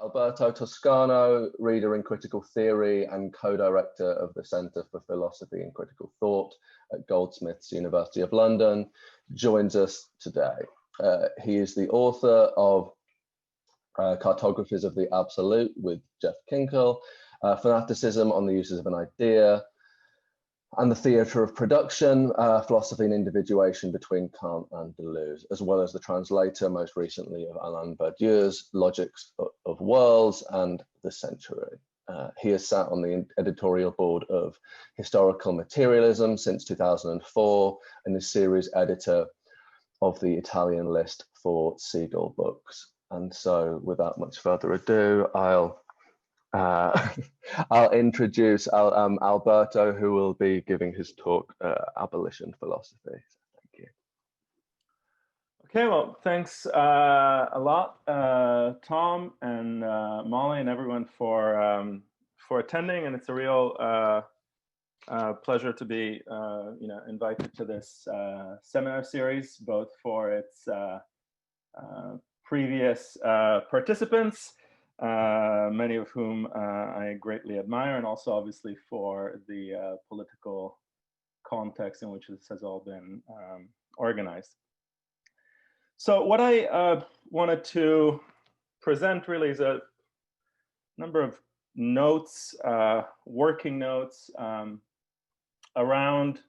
Alberto Toscano, reader in critical theory and co-director of the Centre for Philosophy and Critical Thought at Goldsmiths, University of London, joins us today. He is the author of Cartographies of the Absolute with Jeff Kinkle, Fanaticism on the Uses of an Idea, and the Theatre of Production, Philosophy and Individuation between Kant and Deleuze, as well as the translator, most recently, of Alain Badiou's Logics of Worlds and The Century. He has sat on the editorial board of Historical Materialism since 2004 and is series editor of the Italian list for Seagull Books. And so, without much further ado, I'll introduce Alberto, who will be giving his talk, Abolition Philosophy. Thank you. Okay, well, thanks a lot, Tom and Molly and everyone for attending, and it's a real pleasure to be invited to this seminar series, both for its previous participants, many of whom I greatly admire, and also obviously for the political context in which this has all been organized. So what I wanted to present really is a number of notes, working notes around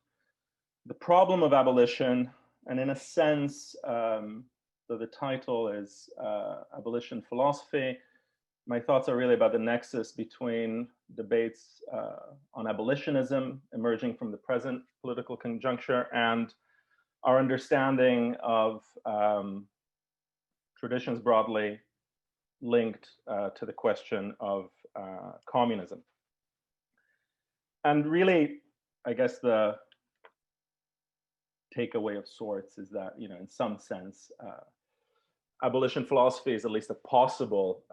the problem of abolition, and in a sense, so the title is Abolition Philosophy. My thoughts are really about the nexus between debates on abolitionism emerging from the present political conjuncture and our understanding of traditions broadly linked to the question of communism. And really, I guess the takeaway of sorts is that, in some sense, abolition philosophy is at least a possible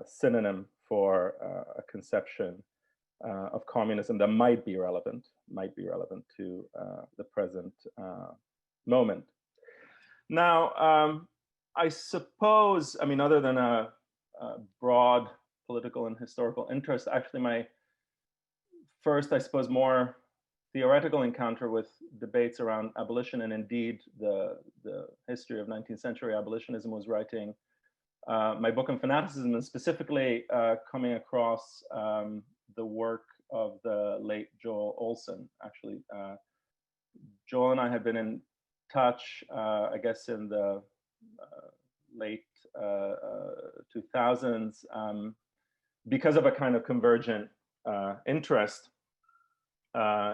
synonym for a conception of communism that might be relevant to the present moment. Now, I suppose, other than a broad political and historical interest, actually my first, I suppose, more theoretical encounter with debates around abolition, and indeed the history of 19th century abolitionism, was writing my book on Fanaticism, and specifically coming across the work of the late Joel Olson. Actually, Joel and I had been in touch, I guess, in the late 2000s because of a kind of convergent interest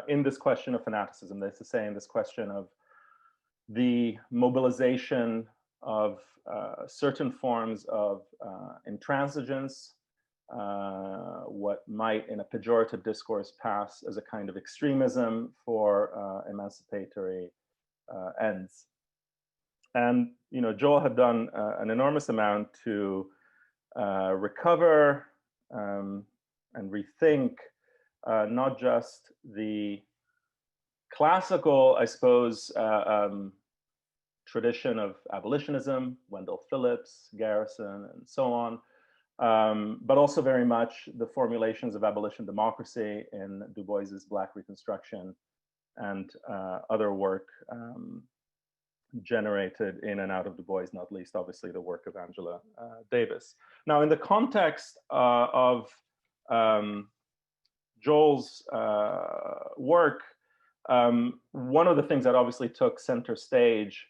in this question of fanaticism. That is to say, in this question of the mobilization of certain forms of intransigence, what might in a pejorative discourse pass as a kind of extremism for emancipatory ends. And Joel had done an enormous amount to recover and rethink not just the classical, I suppose, tradition of abolitionism, Wendell Phillips, Garrison, and so on, but also very much the formulations of abolition democracy in Du Bois's Black Reconstruction and other work generated in and out of Du Bois, not least, obviously, the work of Angela Davis. Now, in the context of Joel's work, one of the things that obviously took center stage,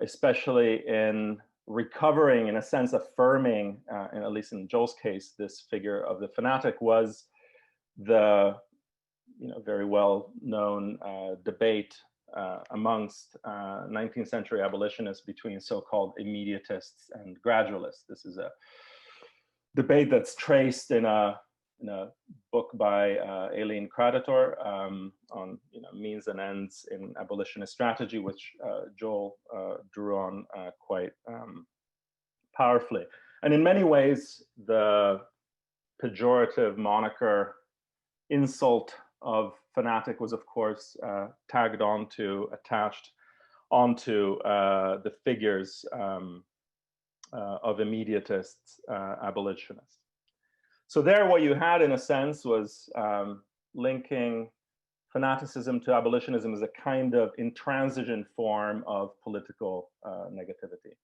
especially in recovering, in a sense, affirming, and at least in Joel's case, this figure of the fanatic, was the very well-known debate amongst 19th century abolitionists between so-called immediatists and gradualists. This is a debate that's traced in a book by Aileen Creditor on means and ends in abolitionist strategy, which Joel drew on quite powerfully. And in many ways, the pejorative moniker insult of fanatic was, of course, attached onto the figures of immediatist abolitionists. So there, what you had in a sense was linking fanaticism to abolitionism as a kind of intransigent form of political negativity,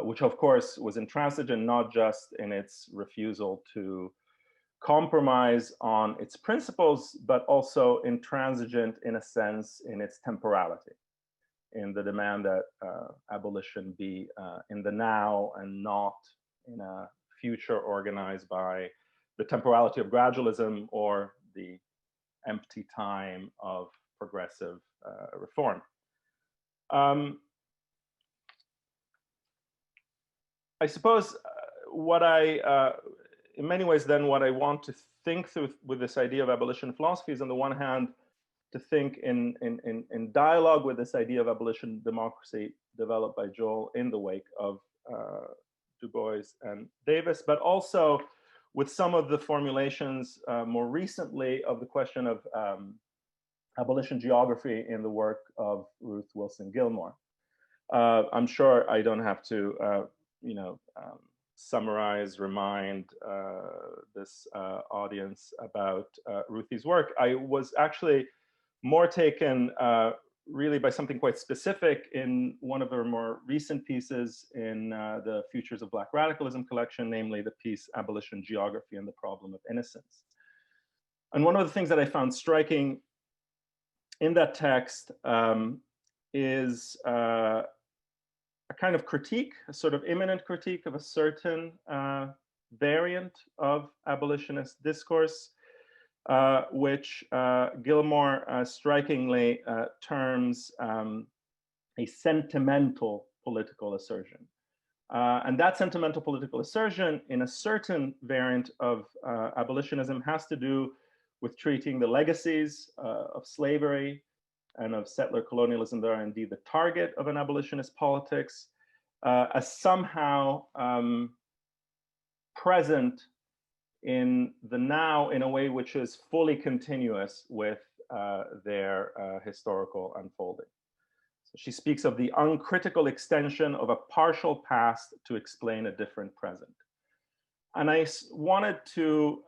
which of course was intransigent not just in its refusal to compromise on its principles, but also intransigent in a sense in its temporality, in the demand that abolition be in the now and not in a future organized by the temporality of gradualism or the empty time of progressive reform. I suppose what I, in many ways then, what I want to think through with this idea of abolition philosophy is on the one hand, to think in dialogue with this idea of abolition democracy developed by Joel in the wake of Du Bois and Davis, but also with some of the formulations more recently of the question of abolition geography in the work of Ruth Wilson Gilmore. I'm sure I don't have to, summarize, remind this audience about Ruthie's work. I was actually more taken really by something quite specific in one of her more recent pieces in the Futures of Black Radicalism collection, namely the piece Abolition Geography and the Problem of Innocence. And one of the things that I found striking in that text is a kind of critique, a sort of imminent critique of a certain variant of abolitionist discourse, which Gilmore strikingly terms a sentimental political assertion. And that sentimental political assertion in a certain variant of abolitionism has to do with treating the legacies of slavery and of settler colonialism that are indeed the target of an abolitionist politics as somehow present in the now in a way which is fully continuous with their historical unfolding. So she speaks of the uncritical extension of a partial past to explain a different present. And I wanted to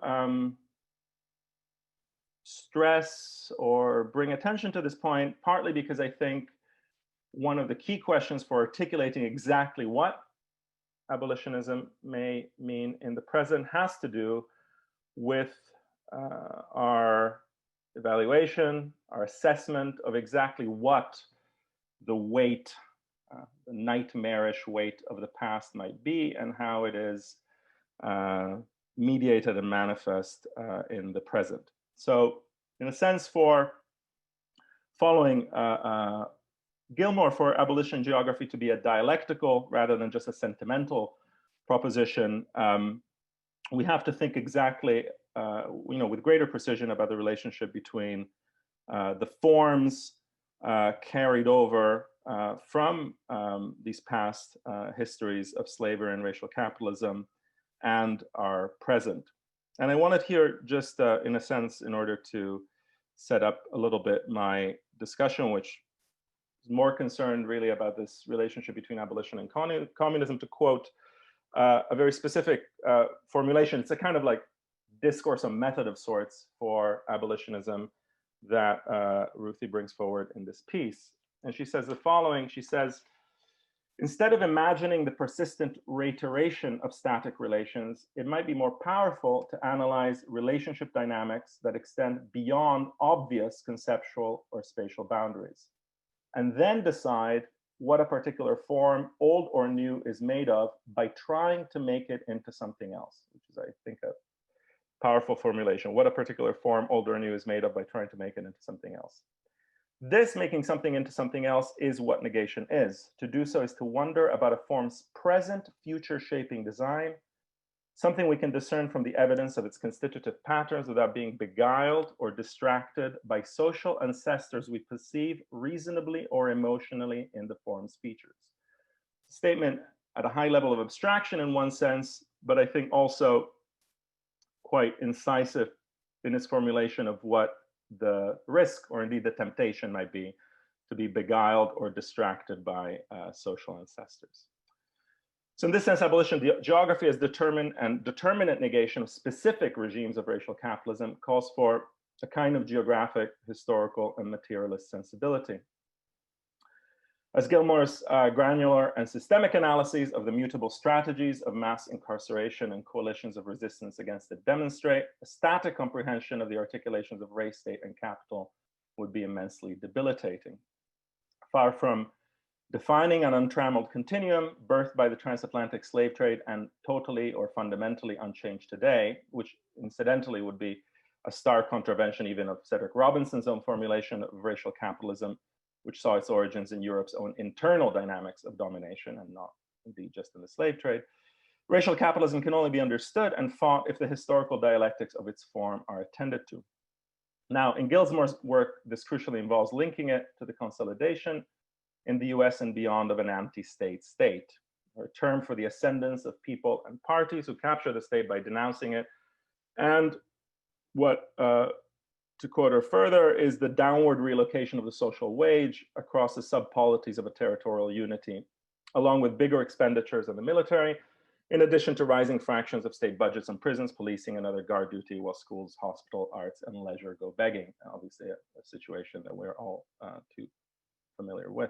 stress or bring attention to this point, partly because I think one of the key questions for articulating exactly what abolitionism may mean in the present has to do with our evaluation, our assessment of exactly what the weight, the nightmarish weight of the past might be, and how it is mediated and manifest in the present. So in a sense, for following Gilmore, for abolition geography to be a dialectical rather than just a sentimental proposition, we have to think exactly, with greater precision about the relationship between the forms carried over from these past histories of slavery and racial capitalism and our present. And I wanted here just in a sense, in order to set up a little bit my discussion, which is more concerned really about this relationship between abolition and communism, to quote a very specific formulation. It's a kind of like discourse, a method of sorts for abolitionism that Ruthie brings forward in this piece. And she says the following. She says, instead of imagining the persistent reiteration of static relations, it might be more powerful to analyze relationship dynamics that extend beyond obvious conceptual or spatial boundaries, and then decide what a particular form, old or new, is made of by trying to make it into something else, which is, I think, a powerful formulation. What a particular form, old or new, is made of by trying to make it into something else. This making something into something else is what negation is. To do so is to wonder about a form's present future shaping design, something we can discern from the evidence of its constitutive patterns without being beguiled or distracted by social ancestors we perceive reasonably or emotionally in the form's features. Statement at a high level of abstraction in one sense, but I think also quite incisive in its formulation of what the risk or indeed the temptation might be to be beguiled or distracted by social ancestors. So in this sense, abolition geography as determinate negation of specific regimes of racial capitalism calls for a kind of geographic, historical, and materialist sensibility. As Gilmore's granular and systemic analyses of the mutable strategies of mass incarceration and coalitions of resistance against it demonstrate, a static comprehension of the articulations of race, state, and capital would be immensely debilitating. Far from defining an untrammeled continuum birthed by the transatlantic slave trade and totally or fundamentally unchanged today, which incidentally would be a stark contravention even of Cedric Robinson's own formulation of racial capitalism, which saw its origins in Europe's own internal dynamics of domination and not indeed just in the slave trade. Racial capitalism can only be understood and fought if the historical dialectics of its form are attended to. Now, in Gilmore's work, this crucially involves linking it to the consolidation in the US and beyond of an anti-state state, or a term for the ascendance of people and parties who capture the state by denouncing it, and what, to quote her further, is the downward relocation of the social wage across the sub-polities of a territorial unity, along with bigger expenditures in the military, in addition to rising fractions of state budgets and prisons, policing, and other guard duty, while schools, hospital, arts, and leisure go begging. Obviously, a situation that we're all too familiar with.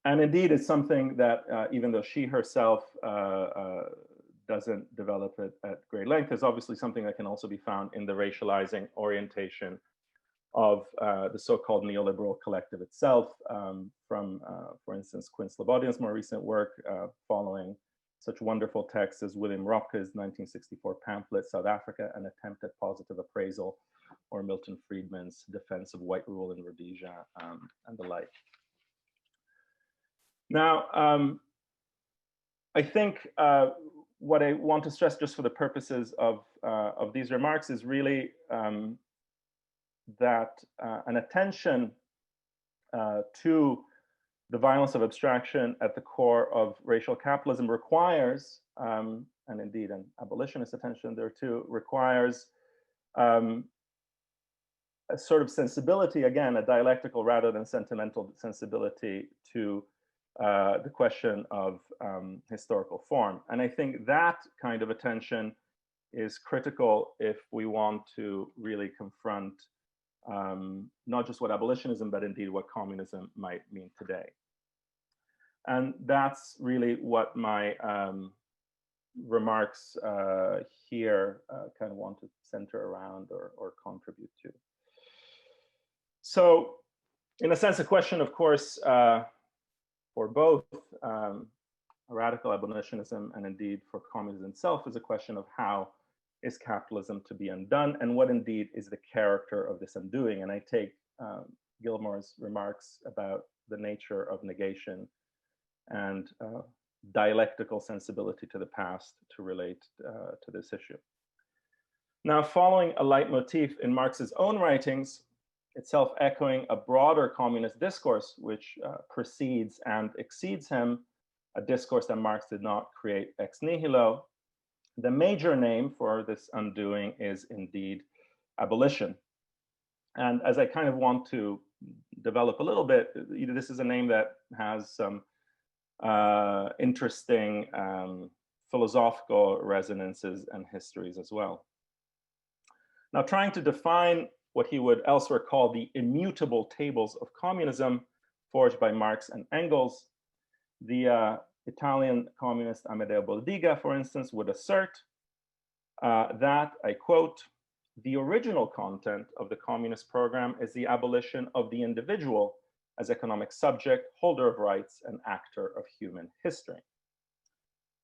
And indeed, it's something that, even though she herself doesn't develop it at great length, is obviously something that can also be found in the racializing orientation of the so-called neoliberal collective itself, from, for instance, Quinn Slobodian's more recent work, following such wonderful texts as William Ropke's 1964 pamphlet, South Africa, An Attempt at Positive Appraisal, or Milton Friedman's Defense of White Rule in Rhodesia, and the like. Now, I think what I want to stress, just for the purposes of these remarks, is really that an attention to the violence of abstraction at the core of racial capitalism requires, and indeed an abolitionist attention there too, requires a sort of sensibility, again, a dialectical rather than sentimental sensibility to the question of historical form. And I think that kind of attention is critical if we want to really confront not just what abolitionism, but indeed what communism might mean today. And that's really what my remarks here kind of want to center around or contribute to. So in a sense, a question, of course, for both radical abolitionism and indeed for communism itself is a question of how is capitalism to be undone, and what indeed is the character of this undoing. And I take Gilmore's remarks about the nature of negation and dialectical sensibility to the past to relate to this issue. Now, following a leitmotif in Marx's own writings, itself echoing a broader communist discourse which precedes and exceeds him, a discourse that Marx did not create ex nihilo, the major name for this undoing is indeed abolition. And as I kind of want to develop a little bit, this is a name that has some interesting philosophical resonances and histories as well. Now, trying to define what he would elsewhere call the immutable tables of communism forged by Marx and Engels, the Italian communist Amedeo Boldiga, for instance, would assert that, I quote, "The original content of the communist program is the abolition of the individual as economic subject, holder of rights, and actor of human history."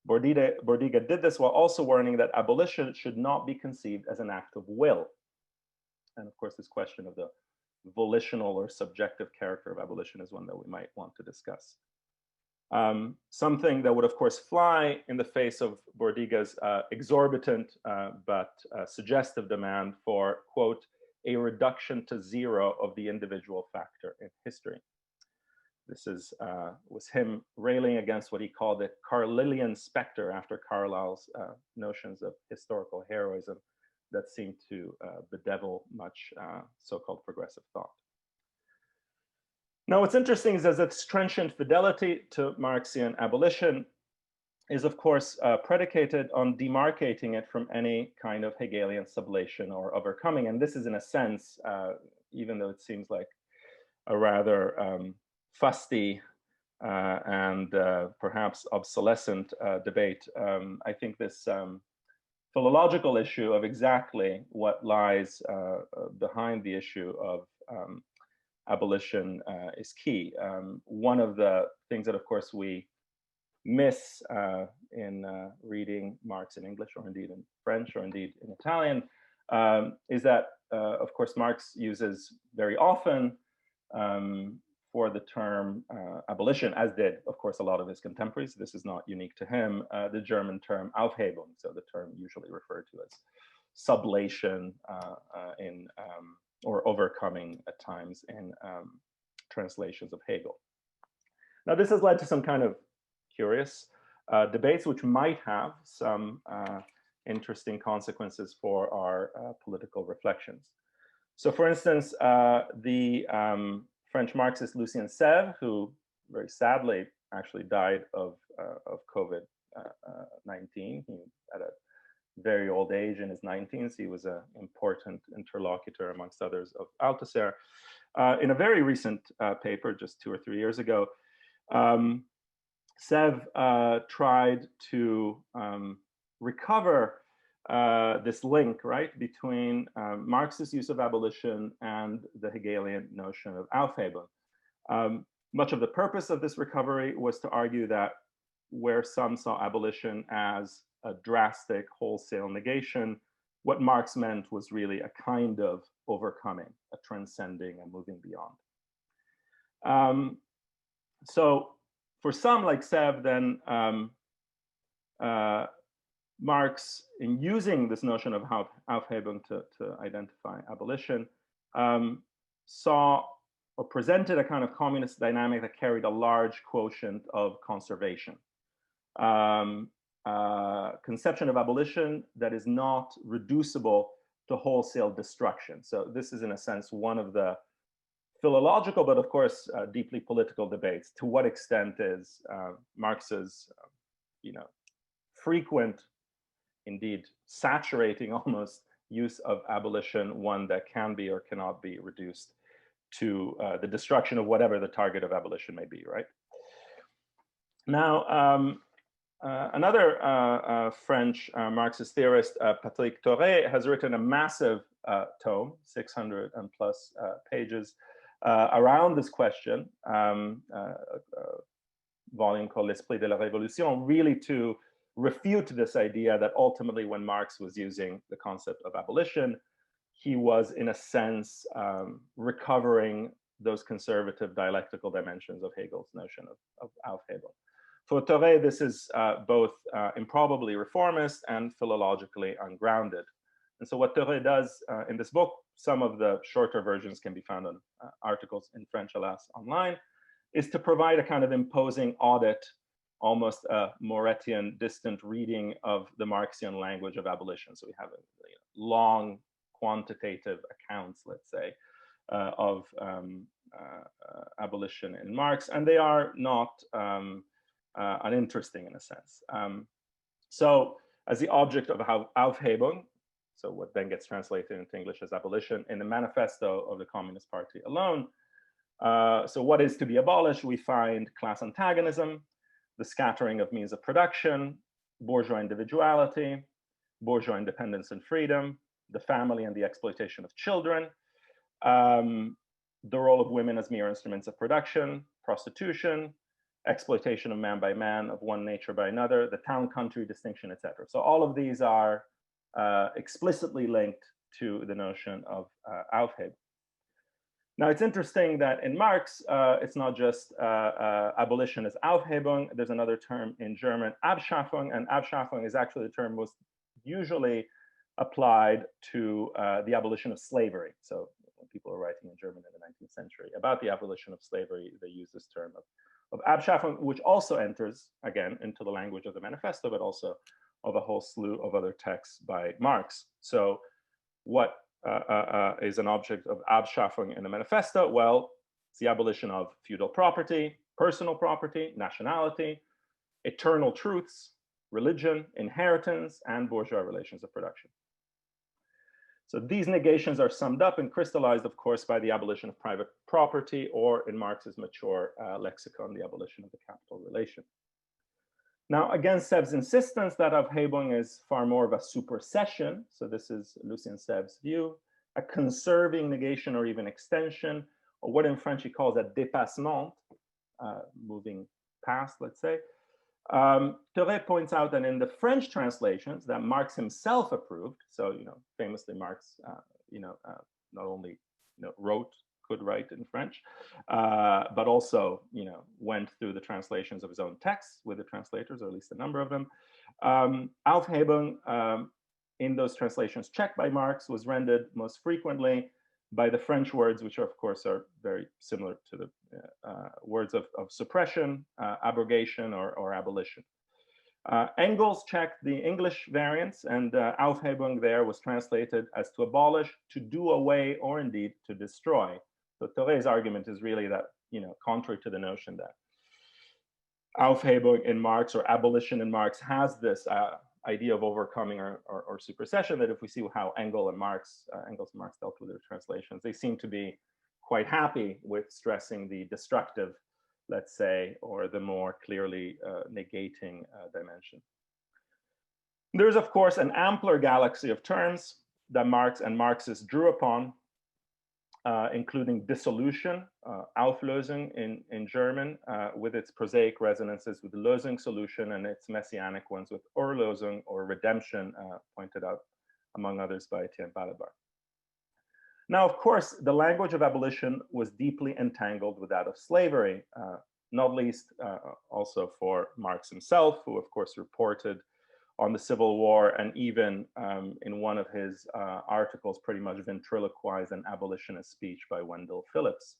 Boldiga did this while also warning that abolition should not be conceived as an act of will. And of course, this question of the volitional or subjective character of abolition is one that we might want to discuss. Something that would, of course, fly in the face of Boldiga's exorbitant but suggestive demand for, quote, "a reduction to zero of the individual factor in history." This was him railing against what he called the Carlylean specter after Carlyle's notions of historical heroism that seemed to bedevil much so-called progressive thought. Now, what's interesting is that its trenchant fidelity to Marxian abolition is, of course, predicated on demarcating it from any kind of Hegelian sublation or overcoming. And this is, in a sense, even though it seems like a rather fusty and perhaps obsolescent debate, I think this philological issue of exactly what lies behind the issue of abolition is key. One of the things that, of course, we miss in reading Marx in English, or indeed in French, or indeed in Italian, is that, of course, Marx uses very often for the term abolition, as did, of course, a lot of his contemporaries. This is not unique to him, the German term Aufhebung, so the term usually referred to as sublation or overcoming at times in translations of Hegel. Now, this has led to some kind of curious debates, which might have some interesting consequences for our political reflections. So, for instance, the French Marxist Lucien Sèvres, who very sadly actually died of COVID-19. He, at a very old age, in his 19s, he was an important interlocutor, amongst others, of Althusser. In a very recent paper, just 2 or 3 years ago, Sèvres tried to recover this link, right, between Marx's use of abolition and the Hegelian notion of Aufhebung. Much of the purpose of this recovery was to argue that where some saw abolition as a drastic wholesale negation, what Marx meant was really a kind of overcoming, a transcending, a moving beyond. So for some like Sèvres, then Marx, in using this notion of Aufhebung to identify abolition, saw or presented a kind of communist dynamic that carried a large quotient of conservation. Conception of abolition that is not reducible to wholesale destruction. So this is, in a sense, one of the philological, but of course, deeply political debates. To what extent is Marx's, frequent, indeed saturating almost, use of abolition one that can be or cannot be reduced to the destruction of whatever the target of abolition may be, right? Now, another French Marxist theorist, Patrick Thoré, has written a massive tome, 600 and plus pages, around this question, a volume called L'Esprit de la Révolution, really to refute this idea that ultimately when Marx was using the concept of abolition, he was, in a sense, recovering those conservative dialectical dimensions of Hegel's notion of Aufhebung. For Thoré, this is both improbably reformist and philologically ungrounded. And so what Thoré does in this book, some of the shorter versions can be found on articles in French, alas, online, is to provide a kind of imposing audit, almost a Moretian distant reading of the Marxian language of abolition. So we have long quantitative accounts, let's say, of abolition in Marx, and they are not uninteresting in a sense. So as the object of Aufhebung, so what then gets translated into English as abolition, in the manifesto of the Communist Party alone, so what is to be abolished? We find class antagonism, the scattering of means of production, bourgeois individuality, bourgeois independence and freedom, the family and the exploitation of children, the role of women as mere instruments of production, prostitution, exploitation of man by man, of one nature by another, the town-country distinction, etc. So all of these are explicitly linked to the notion of Aufhebung. Now, it's interesting that in Marx, it's not just abolition as Aufhebung. There's another term in German, Abschaffung, and Abschaffung is actually the term most usually applied to the abolition of slavery. So when people are writing in German in the 19th century about the abolition of slavery, they use this term of Abschaffung, which also enters, again, into the language of the manifesto, but also of a whole slew of other texts by Marx. So what is an object of Abschaffung in the manifesto? Well, It's the abolition of feudal property, personal property, nationality, eternal truths, religion, inheritance, and bourgeois relations of production. So these negations are summed up and crystallized, of course, by the abolition of private property, or in Marx's mature lexicon, the abolition of the capital relation. Now, against Seb's insistence that Aufhebung is far more of a supersession, so this is Lucien Seb's view, a conserving negation or even extension, or what in French he calls a dépassement, moving past, let's say. Thoré points out that in the French translations that Marx himself approved, so famously Marx, not only could write in French, but also went through the translations of his own texts with the translators, or at least a number of them. Aufhebung in those translations checked by Marx was rendered most frequently by the French words, which of course are very similar to the words of suppression, abrogation, or abolition. Engels checked the English variants, and Aufhebung there was translated as to abolish, to do away, or indeed to destroy. So Thoré's argument is really that, contrary to the notion that Aufhebung in Marx or abolition in Marx has this idea of overcoming or supersession, that if we see how Engels and Marx dealt with their translations, they seem to be quite happy with stressing the destructive, let's say, or the more clearly negating dimension. There's, of course, an ampler galaxy of terms that Marx and Marxists drew upon, including dissolution, Auflösung in German, with its prosaic resonances with the Lösung solution, and its messianic ones with Erlösung, or redemption, pointed out, among others, by Etienne Balibar. Now, of course, the language of abolition was deeply entangled with that of slavery, not least also for Marx himself, who, of course, reported on the Civil War, and even in one of his articles pretty much ventriloquized an abolitionist speech by Wendell Phillips.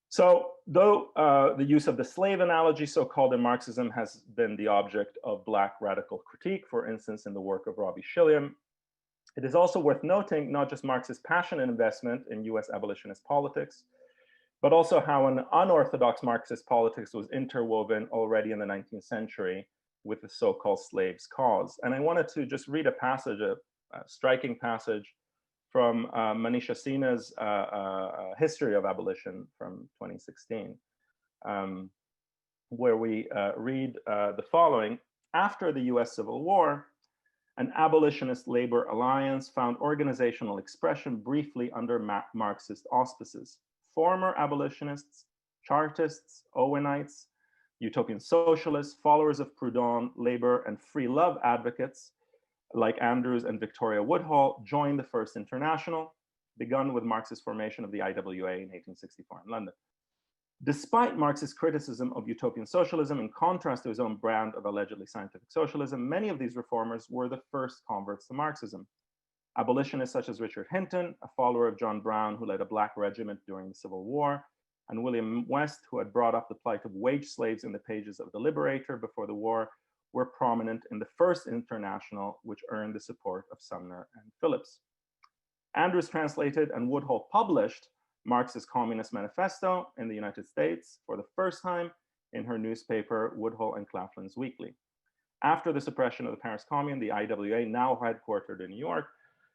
So though the use of the slave analogy, so-called in Marxism, has been the object of Black radical critique, for instance, in the work of Robbie Shilliam, it is also worth noting not just Marx's passionate investment in US abolitionist politics, but also how an unorthodox Marxist politics was interwoven already in the 19th century with the so-called slaves' cause. And I wanted to just read a passage, a striking passage from Manisha Sinha's History of Abolition from 2016, where we read the following. After the US Civil War, an abolitionist labor alliance found organizational expression briefly under Marxist auspices. Former abolitionists, Chartists, Owenites, utopian socialists, followers of Proudhon, labor, and free love advocates like Andrews and Victoria Woodhull joined the First International, begun with Marx's formation of the IWA in 1864 in London. Despite Marx's criticism of utopian socialism, in contrast to his own brand of allegedly scientific socialism, many of these reformers were the first converts to Marxism. Abolitionists such as Richard Hinton, a follower of John Brown who led a black regiment during the Civil War, and William West, who had brought up the plight of wage slaves in the pages of The Liberator before the war, were prominent in the First International, which earned the support of Sumner and Phillips. Andrews translated and Woodhull published Marx's Communist Manifesto in the United States for the first time in her newspaper, Woodhull and Claflin's Weekly. After the suppression of the Paris Commune, the IWA, now headquartered in New York,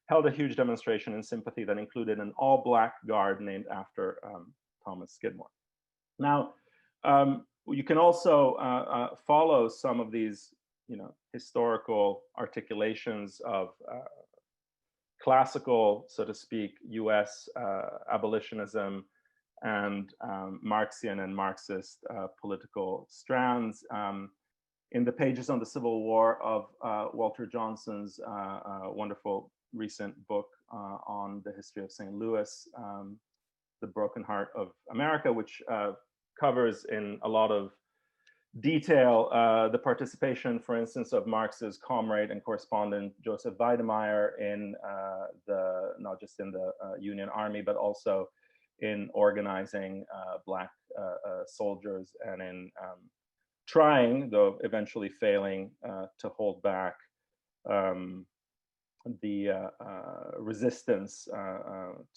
held a huge demonstration in sympathy that included an all-black guard named after Thomas Skidmore. Now, you can also follow some of these, historical articulations of classical, so to speak, US abolitionism and Marxian and Marxist political strands in the pages on the Civil War of Walter Johnson's wonderful recent book on the history of St. Louis, The Broken Heart of America, which covers in a lot of detail the participation, for instance, of Marx's comrade and correspondent Joseph Weidemeyer in not just in the Union Army, but also in organizing Black soldiers and in trying, though eventually failing, to hold back resistance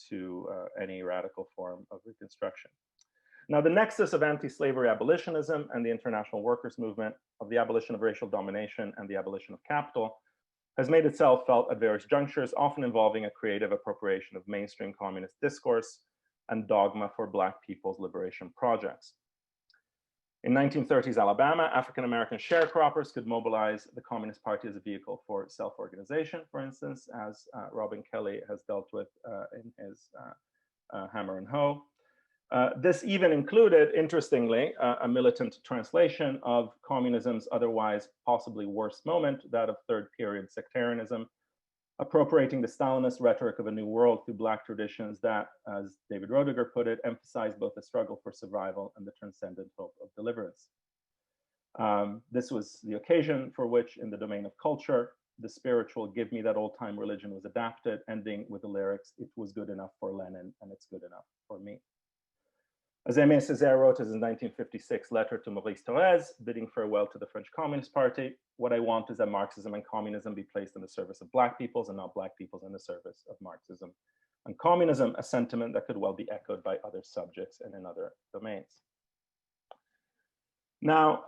to any radical form of Reconstruction. Now, the nexus of anti-slavery abolitionism and the international workers' movement, of the abolition of racial domination and the abolition of capital, has made itself felt at various junctures, often involving a creative appropriation of mainstream communist discourse and dogma for Black people's liberation projects. In 1930s Alabama, African-American sharecroppers could mobilize the Communist Party as a vehicle for self-organization, for instance, as Robin Kelly has dealt with in his Hammer and Hoe. This even included, interestingly, a militant translation of communism's otherwise possibly worst moment, that of third period sectarianism, appropriating the Stalinist rhetoric of a new world through Black traditions that, as David Roediger put it, emphasize both the struggle for survival and the transcendent hope of deliverance. This was the occasion for which, in the domain of culture, the spiritual "Give me that old-time religion" was adapted, ending with the lyrics, "It was good enough for Lenin, and it's good enough for me." As Aimé Césaire wrote in his 1956 letter to Maurice Thorez, bidding farewell to the French Communist Party, "What I want is that Marxism and communism be placed in the service of Black peoples and not Black peoples in the service of Marxism and communism," a sentiment that could well be echoed by other subjects and in other domains. Now,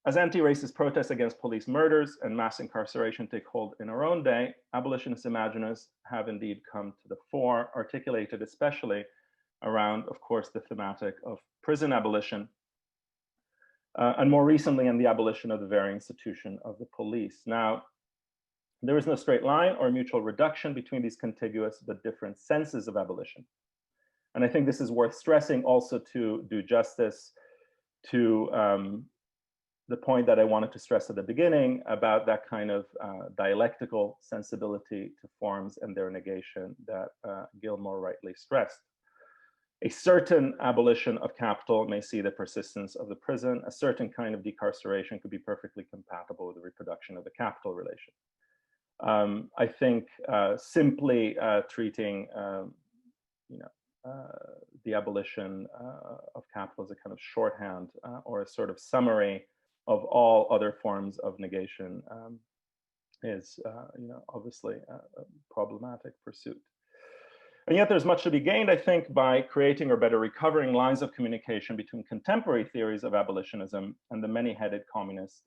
as anti-racist protests against police murders and mass incarceration take hold in our own day, abolitionist imaginers have indeed come to the fore, articulated especially around, of course, the thematic of prison abolition, and more recently in the abolition of the very institution of the police. Now, there is no straight line or mutual reduction between these contiguous but different senses of abolition. And I think this is worth stressing also to do justice to the point that I wanted to stress at the beginning about that kind of dialectical sensibility to forms and their negation that Gilmore rightly stressed. A certain abolition of capital may see the persistence of the prison. A certain kind of decarceration could be perfectly compatible with the reproduction of the capital relation. I think simply treating the abolition of capital as a kind of shorthand or a sort of summary of all other forms of negation is obviously a problematic pursuit. And yet there's much to be gained, I think, by creating or better recovering lines of communication between contemporary theories of abolitionism and the many-headed communist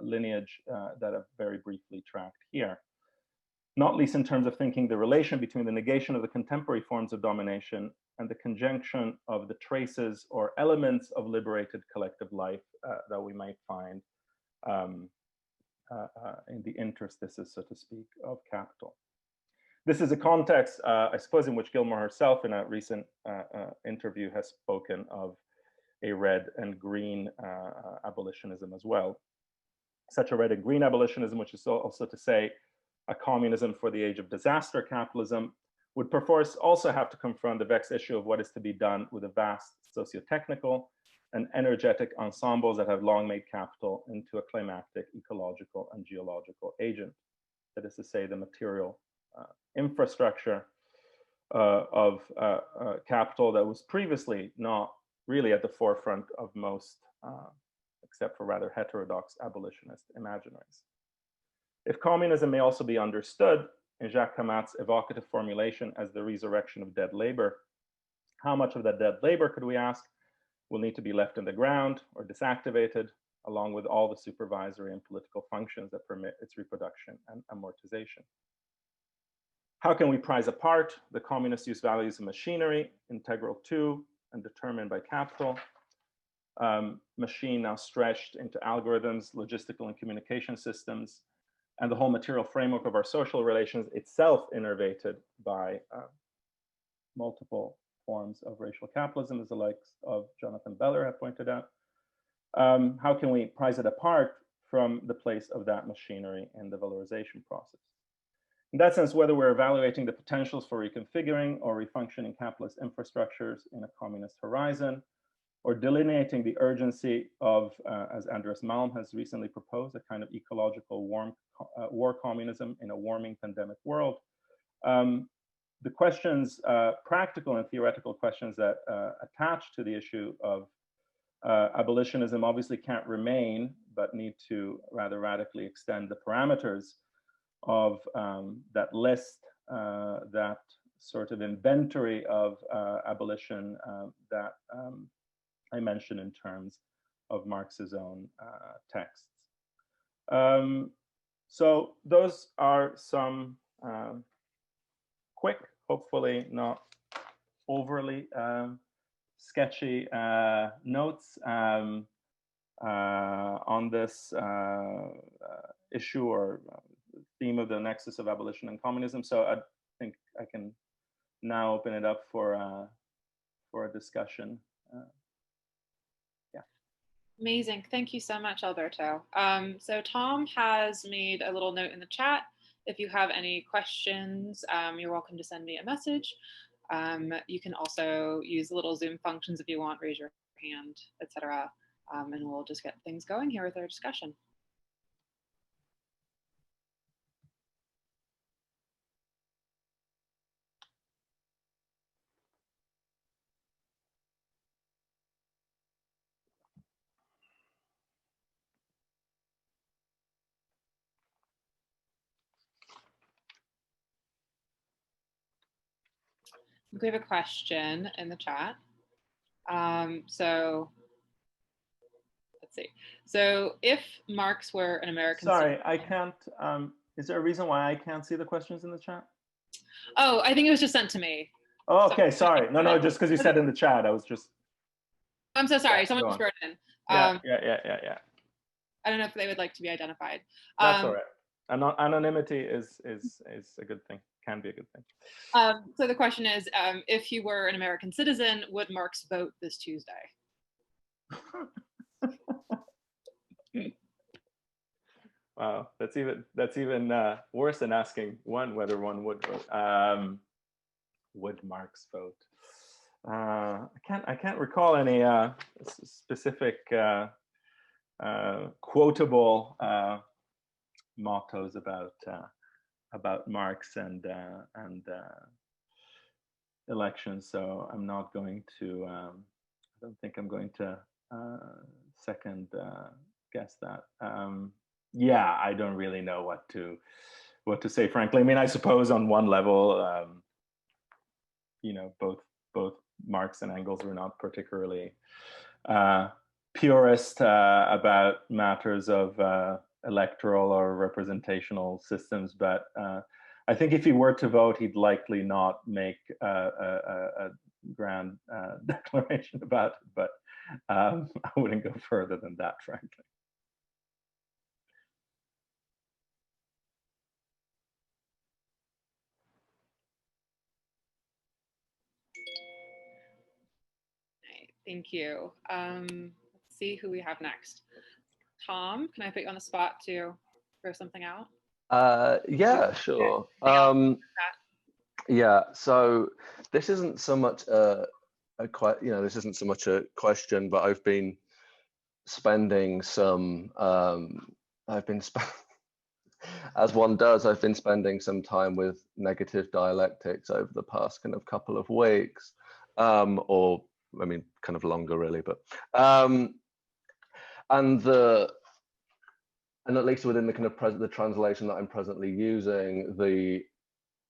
lineage that I've very briefly tracked here. Not least in terms of thinking the relation between the negation of the contemporary forms of domination and the conjunction of the traces or elements of liberated collective life that we might find in the interstices, so to speak, of capital. This is a context, I suppose, in which Gilmore herself in a recent interview has spoken of a red and green abolitionism as well. Such a red and green abolitionism, which is also to say a communism for the age of disaster capitalism, would perforce also have to confront the vexed issue of what is to be done with the vast socio-technical and energetic ensembles that have long made capital into a climactic ecological and geological agent. That is to say, the material infrastructure of capital that was previously not really at the forefront of most, except for rather heterodox abolitionist imaginaries. If communism may also be understood in Jacques Camat's evocative formulation as the resurrection of dead labor, how much of that dead labor, could we ask, will need to be left in the ground or disactivated, along with all the supervisory and political functions that permit its reproduction and amortization? How can we prize apart the communist use values of machinery, integral to and determined by capital, machine now stretched into algorithms, logistical and communication systems, and the whole material framework of our social relations itself innervated by multiple forms of racial capitalism, as the likes of Jonathan Beller have pointed out? How can we prize it apart from the place of that machinery in the valorization process? In that sense, whether we're evaluating the potentials for reconfiguring or refunctioning capitalist infrastructures in a communist horizon, or delineating the urgency of, as Andreas Malm has recently proposed, a kind of ecological war communism in a warming pandemic world, the questions, practical and theoretical questions that attach to the issue of abolitionism obviously can't remain, but need to rather radically extend the parameters that list, that sort of inventory of abolition that I mentioned in terms of Marx's own texts. So those are some quick, hopefully not overly sketchy notes on this issue or theme of the nexus of abolition and communism. So I think I can now open it up for a discussion. Amazing. Thank you so much, Alberto. So Tom has made a little note in the chat. If you have any questions, you're welcome to send me a message. You can also use the little Zoom functions if you want, raise your hand, etc. And we'll just get things going here with our discussion. We have a question in the chat. So let's see. So if Marx were an American Sorry, I can't, is there a reason why I can't see the questions in the chat? Oh, I think it was just sent to me. Oh, okay, sorry. No, just because you said in the chat, I was just. I'm so sorry, someone just wrote in. Yeah. I don't know if they would like to be identified. That's all right. Anonymity is a good thing, can be a good thing. So the question is, if you were an American citizen, would Marx vote this Tuesday? Wow, that's even worse than asking whether one would vote. Would Marx vote? I can't recall any specific quotable mottos about Marx and elections. So I'm not going to. I don't think I'm going to second guess that. Yeah, I don't really know what to say, frankly. I mean, I suppose on one level, you know, both Marx and Engels were not particularly purist about matters of electoral or representational systems, but I think if he were to vote, he'd likely not make a grand declaration about it, but I wouldn't go further than that, frankly. Thank you. Let's see who we have next. Tom, can I put you on the spot to throw something out? Yeah, sure. Yeah, so this isn't so much this isn't so much a question, but I've been spending some as one does, I've been spending some time with negative dialectics over the past kind of couple of weeks, or I mean, kind of longer really, but and at least within the kind of the translation that I'm presently using, the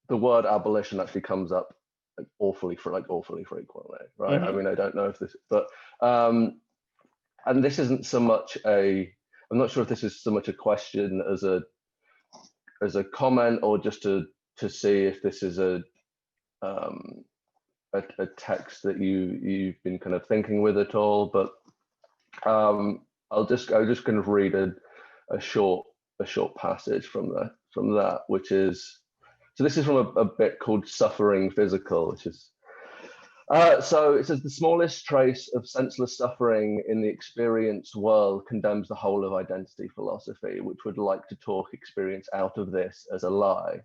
word abolition actually comes up like awfully frequently, right? Mm-hmm. I mean, I don't know if this, but and this isn't so much I'm not sure if this is so much a question as a comment, or just to see if this is a text that you've been kind of thinking with at all. But I'll just kind of read a short passage from that, which is, so this is from a bit called Suffering Physical, which is so it says, the smallest trace of senseless suffering in the experienced world condemns the whole of identity philosophy, which would like to talk experience out of this as a lie.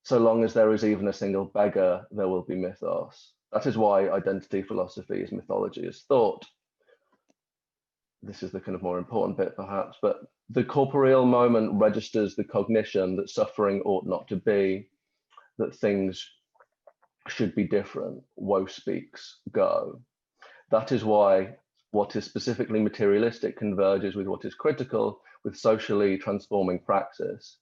So long as there is even a single beggar, there will be mythos. That is why identity philosophy is mythology as thought. This is the kind of more important bit, perhaps, but the corporeal moment registers the cognition that suffering ought not to be, that things should be different. Woe speaks, go. That is why what is specifically materialistic converges with what is critical, with socially transforming praxis.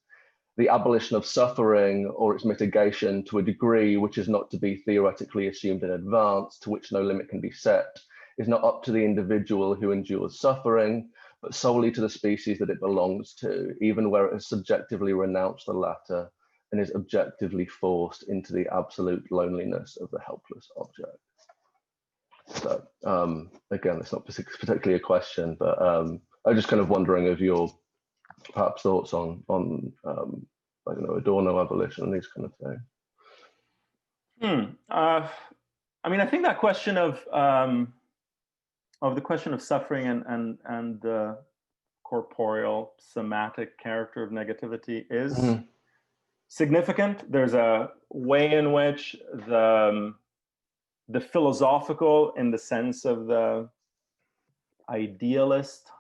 the abolition of suffering or its mitigation to a degree which is not to be theoretically assumed in advance, to which no limit can be set, is not up to the individual who endures suffering, but solely to the species that it belongs to, even where it has subjectively renounced the latter and is objectively forced into the absolute loneliness of the helpless object. So again, it's not particularly a question, but I'm just kind of wondering of your perhaps thoughts on I don't know, Adorno, abolition, and these kind of things. I mean, I think that question of the question of suffering and the corporeal somatic character of negativity is significant. There's a way in which the philosophical, in the sense of the idealist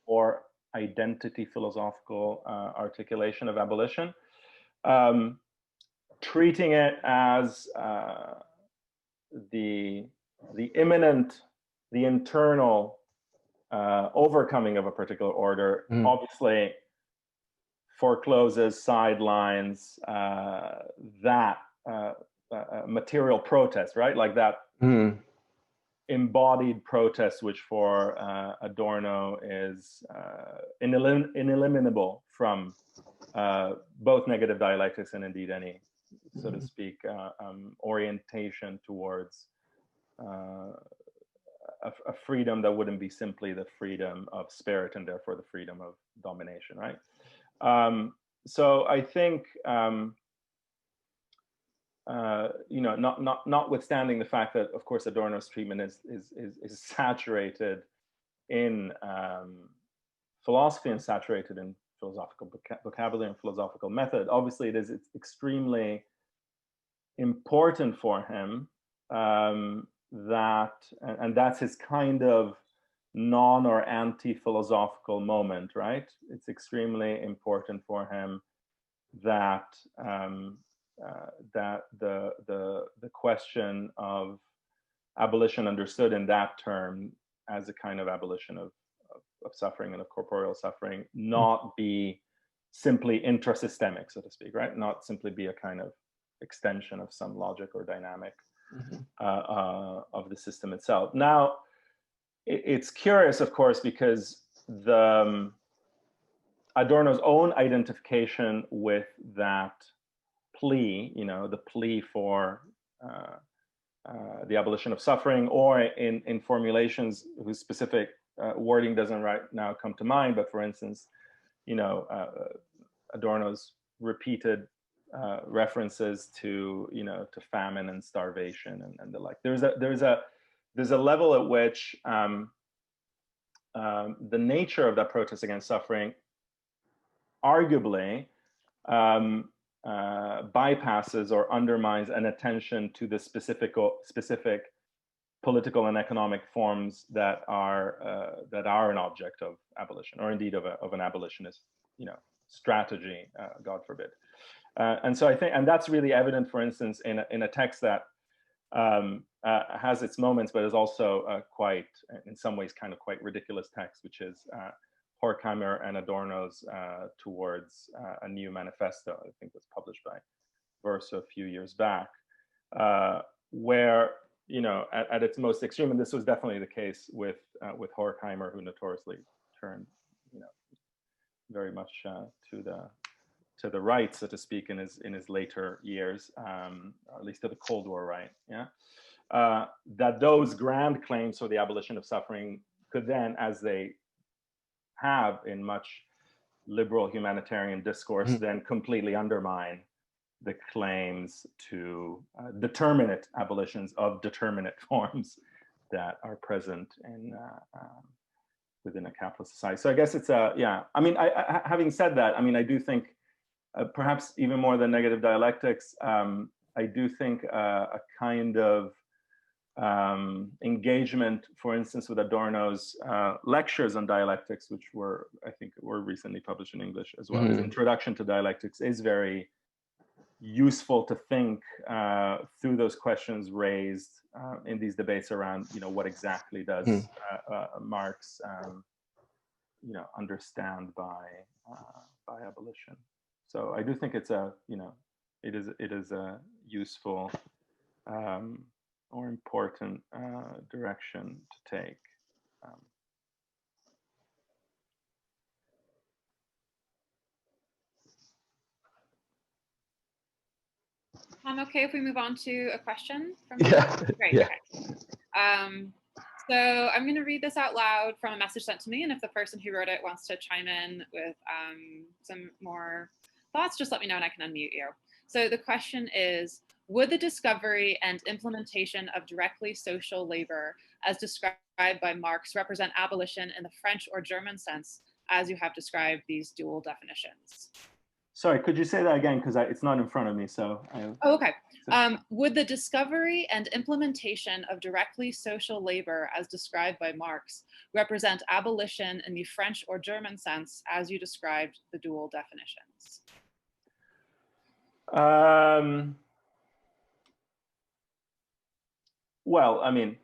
or identity philosophical articulation of abolition, treating it as the imminent, the internal overcoming of a particular order, obviously forecloses, sidelines that material protest, right? Like that embodied protest, which for Adorno is ineliminable from both negative dialectics and indeed any, so to speak, orientation towards a freedom that wouldn't be simply the freedom of spirit and therefore the freedom of domination, right? So I think, you know, notwithstanding the fact that, of course, Adorno's treatment is saturated in philosophy and saturated in philosophical vocabulary and philosophical method, obviously it's extremely important for him that, and that's his kind of non or anti-philosophical moment, right? It's extremely important for him that that the question of abolition understood in that term as a kind of abolition of suffering and of corporeal suffering, not be simply intrasystemic, so to speak, right? Not simply be a kind of extension of some logic or dynamic of the system itself. Now, it's curious, of course, because Adorno's own identification with that plea, you know, the plea for the abolition of suffering, or in formulations whose specific wording doesn't right now come to mind, but for instance, you know, Adorno's repeated references to, you know, to famine and starvation and the like. There's a level at which the nature of that protest against suffering arguably bypasses or undermines an attention to the specific political and economic forms that are an object of abolition, or indeed of an abolitionist, you know, strategy, God forbid. And so I think, and that's really evident, for instance, in a text that has its moments, but is also quite, in some ways, kind of quite ridiculous text, which is Horkheimer and Adorno's Towards a New Manifesto, I think was published by Verso a few years back, where, you know, at its most extreme, and this was definitely the case with Horkheimer, who notoriously turned, you know, very much to the right, so to speak, in his later years, or at least to the Cold War right, yeah. That those grand claims for the abolition of suffering could then, as they have in much liberal humanitarian discourse, then completely undermine the claims to determinate abolitions of determinate forms that are present in within a capitalist society. So I guess it's yeah. I mean, having said that, I mean, I do think perhaps even more than negative dialectics, I do think a kind of engagement, for instance, with Adorno's lectures on dialectics, which were, I think, were recently published in English as well. His Introduction to Dialectics is very useful to think through those questions raised in these debates around, you know, what exactly does Marx, you know, understand by abolition. So I do think it's a, it is a useful or important direction to take. I'm okay if we move on to a question from Yeah. Great. Yeah. Okay. So I'm going to read this out loud from a message sent to me, and if the person who wrote it wants to chime in with some more thoughts, just let me know and I can unmute you. So the question is, would the discovery and implementation of directly social labor as described by Marx represent abolition in the French or German sense, as you have described these dual definitions? Sorry, could you say that again? Because it's not in front of me, so. Oh, okay. Would the discovery and implementation of directly social labor as described by Marx represent abolition in the French or German sense, as you described the dual definitions? Well, I mean,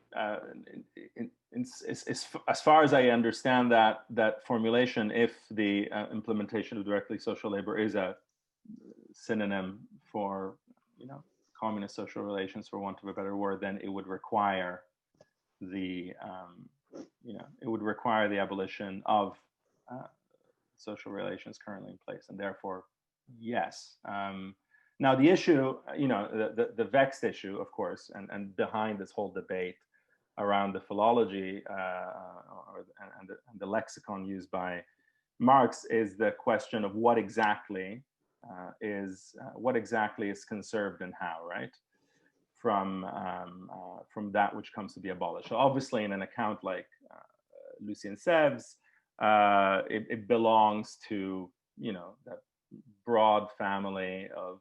as far as I understand that formulation, if the implementation of directly social labor is a synonym for, communist social relations, for want of a better word, then it would require the, it would require the abolition of social relations currently in place, and therefore, yes. Now the issue, the vexed issue, of course, and behind this whole debate around the philology and the lexicon used by Marx is the question of what exactly is conserved and how, right? From that which comes to be abolished. So obviously, in an account like Lucien Sèvres, it belongs to that broad family of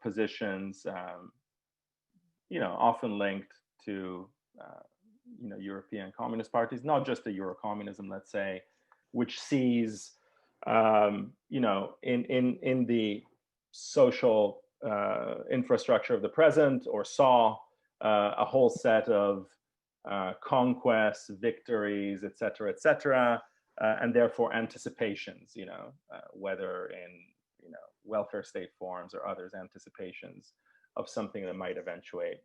positions, often linked to European communist parties, not just the Eurocommunism, let's say, which sees in the social infrastructure of the present, or saw a whole set of conquests, victories, et cetera, and therefore anticipations, whether in welfare state forms or others, anticipations of something that might eventuate,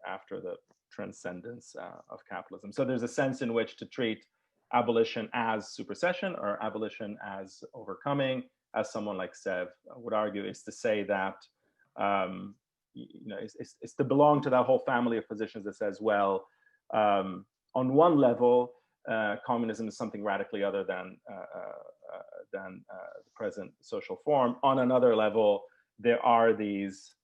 after the transcendence of capitalism. So there's a sense in which to treat abolition as supersession or abolition as overcoming, as someone like Sèvres would argue, is to say that it's to belong to that whole family of positions that says, well, on one level, communism is something radically other than the present social form. On another level, there are these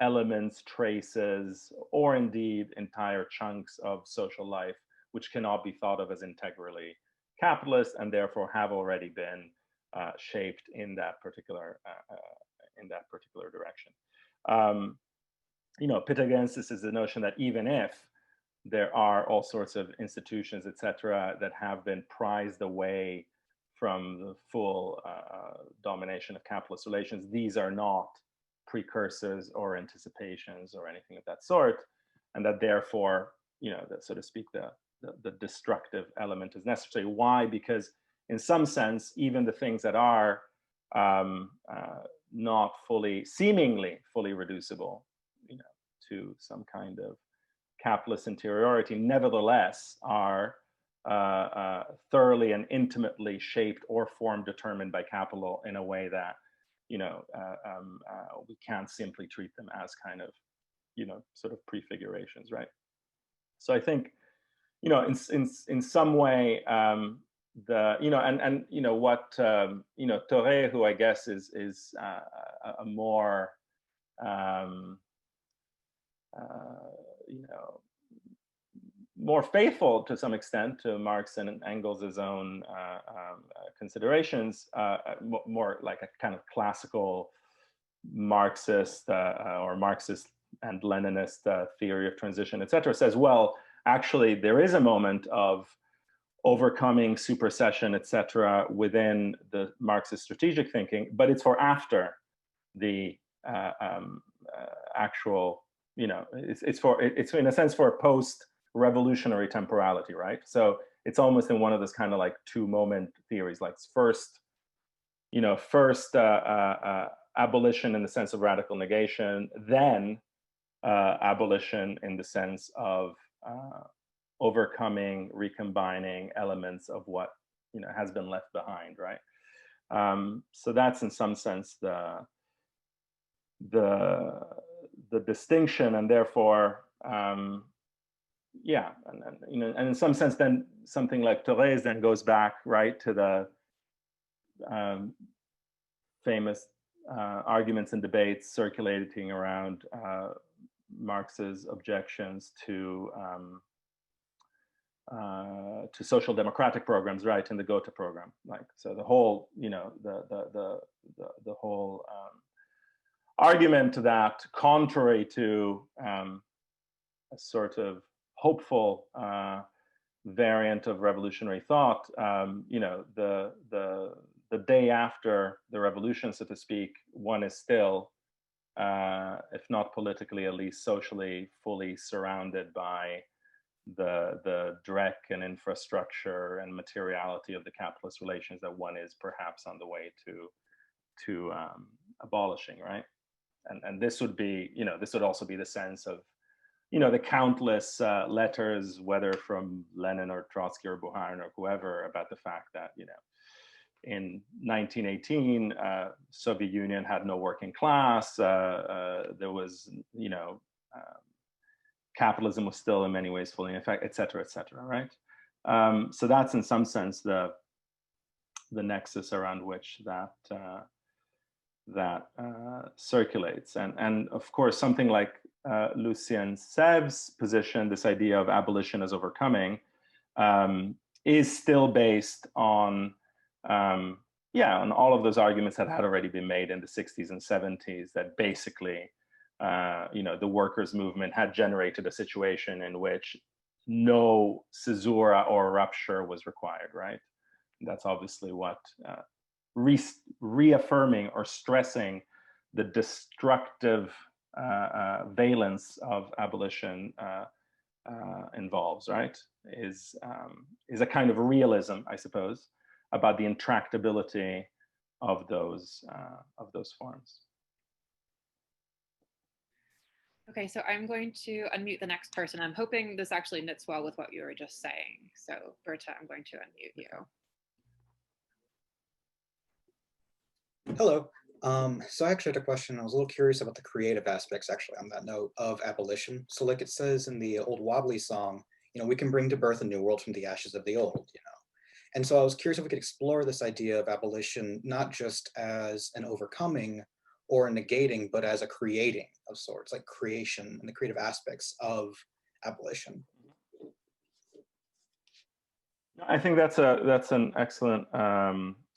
elements, traces, or indeed entire chunks of social life which cannot be thought of as integrally capitalist, and therefore have already been shaped in that particular direction. Pit against this is the notion that even if there are all sorts of institutions, et cetera, that have been prized away from the full domination of capitalist relations, these are not precursors or anticipations or anything of that sort, and that therefore, that, so to speak, the destructive element is necessary. Why? Because in some sense, even the things that are not seemingly fully reducible, to some kind of capitalist interiority, nevertheless are thoroughly and intimately shaped or formed, determined by capital in a way that, we can't simply treat them as kind of, sort of prefigurations, right? So I think, in some way, what Toré, who I guess is a more more faithful to some extent to Marx and Engels' own considerations, more like a kind of classical Marxist or Marxist and Leninist theory of transition, et cetera, says, well, actually, there is a moment of overcoming supersession, et cetera, within the Marxist strategic thinking, but it's for after the actual, it's in a sense for a post-revolutionary temporality, right? So it's almost in one of those kind of like two-moment theories, like first first abolition in the sense of radical negation, then abolition in the sense of overcoming, recombining elements of what has been left behind, right? So that's in some sense the distinction, and therefore, yeah, and in some sense, then something like Thérèse then goes back, right, to the famous arguments and debates circulating around Marx's objections to social democratic programs, right, in the Gotha program. Like, so the whole, the whole argument that, contrary to a sort of hopeful variant of revolutionary thought, the day after the revolution, so to speak, one is still, if not politically, at least socially, fully surrounded by the dreck and infrastructure and materiality of the capitalist relations that one is perhaps on the way to abolishing, right? And this would be, this would also be the sense of, the countless letters, whether from Lenin or Trotsky or Bukharin or whoever, about the fact that, in 1918, Soviet Union had no working class. There was, capitalism was still in many ways fully in effect, et cetera, right? So that's in some sense the nexus around which that circulates. And of course, something like Lucien Sèvres' position, this idea of abolition as overcoming, is still based on, on all of those arguments that had already been made in the 60s and 70s, that basically, the workers' movement had generated a situation in which no caesura or rupture was required, right? That's obviously what reaffirming or stressing the destructive valence of abolition involves, right? Is a kind of realism, I suppose, about the intractability of those forms. Okay, so I'm going to unmute the next person. I'm hoping this actually knits well with what you were just saying. So Berta, I'm going to unmute you. Hello. So I actually had a question. I was a little curious about the creative aspects, actually, on that note, of abolition. So like it says in the old Wobbly song, we can bring to birth a new world from the ashes of the old, And so I was curious if we could explore this idea of abolition, not just as an overcoming or a negating, but as a creating of sorts, like creation and the creative aspects of abolition. I think that's an excellent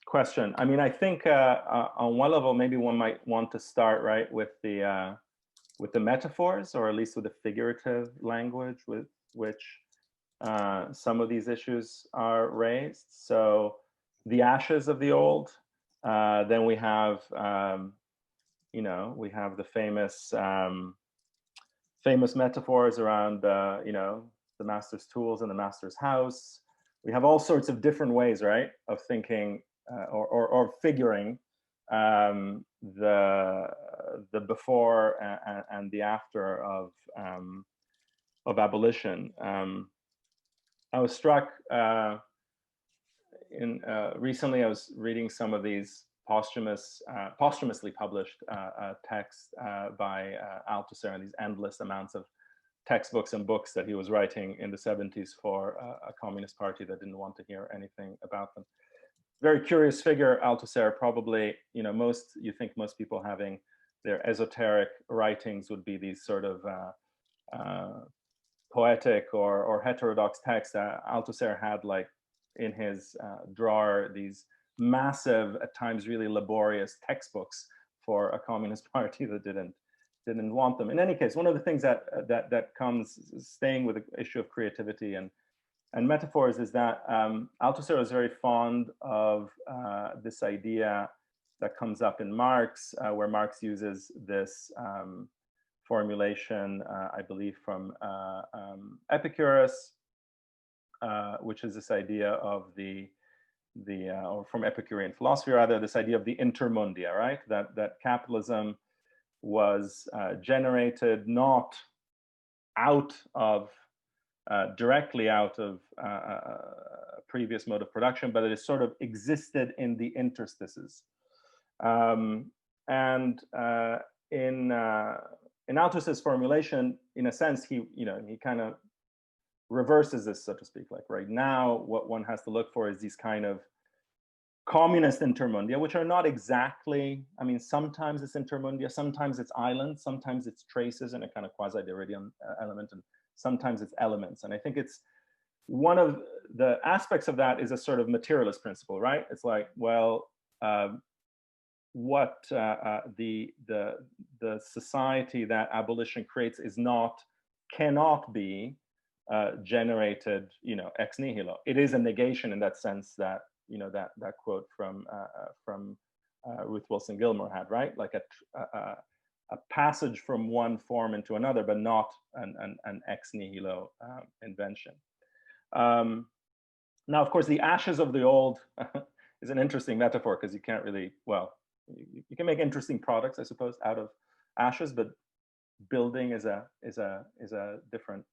question. I mean, I think on one level, maybe one might want to start right with the metaphors, or at least with the figurative language with which some of these issues are raised. So the ashes of the old. Then we have, we have the famous metaphors around, the master's tools and the master's house. We have all sorts of different ways, right, of thinking or figuring the before and the after of abolition. I was struck recently. I was reading some of these posthumously published texts by Althusser, and these endless amounts of textbooks and books that he was writing in the 70s for a communist party that didn't want to hear anything about them. Very curious figure, Althusser. Probably, you think most people having their esoteric writings would be these sort of poetic or heterodox texts. Althusser had, like, in his drawer, these massive, at times really laborious textbooks for a communist party that didn't want them. In any case, one of the things that comes, staying with the issue of creativity and metaphors, is that Althusser is very fond of this idea that comes up in Marx, where Marx uses this formulation, I believe from Epicurus, which is this idea of the or from Epicurean philosophy rather, this idea of the intermundia, right? That capitalism was generated not out of directly out of a previous mode of production, but it sort of existed in the interstices. And in Altus's formulation, in a sense, he kind of reverses this, so to speak. Like right now, what one has to look for is these kind of communist intermundia, which are not exactly, I mean, sometimes it's intermundia, sometimes it's islands, sometimes it's traces and a kind of quasi-Derridian element, and sometimes it's elements. And I think it's one of the aspects of that is a sort of materialist principle, right? It's like, well, what the society that abolition creates is cannot be generated, ex nihilo. It is a negation in that sense that, that quote from Ruth Wilson Gilmore had, right? Like a passage from one form into another, but not an ex nihilo invention. Now, of course, the ashes of the old is an interesting metaphor because you can't really, well, you can make interesting products, I suppose, out of ashes, but building is a different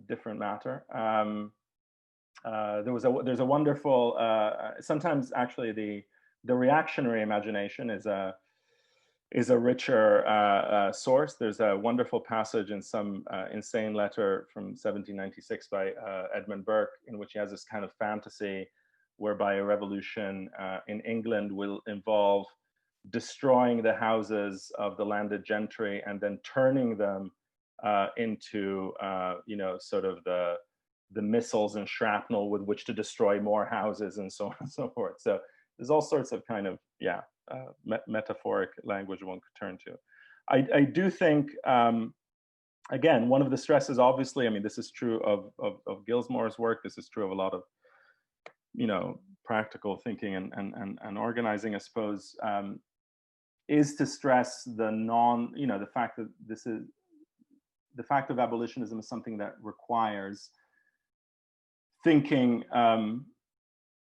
different matter. There's a wonderful sometimes actually the reactionary imagination is a richer source. There's a wonderful passage in some insane letter from 1796 by Edmund Burke, in which he has this kind of fantasy whereby a revolution in England will involve destroying the houses of the landed gentry and then turning them into, sort of the missiles and shrapnel with which to destroy more houses and so on and so forth. So there's all sorts of kind of, metaphoric language one could turn to. I do think, again, one of the stresses, obviously, I mean, this is true of Gilmore's work. This is true of a lot of, practical thinking and organizing, I suppose, is to stress the fact that the fact of abolitionism is something that requires thinking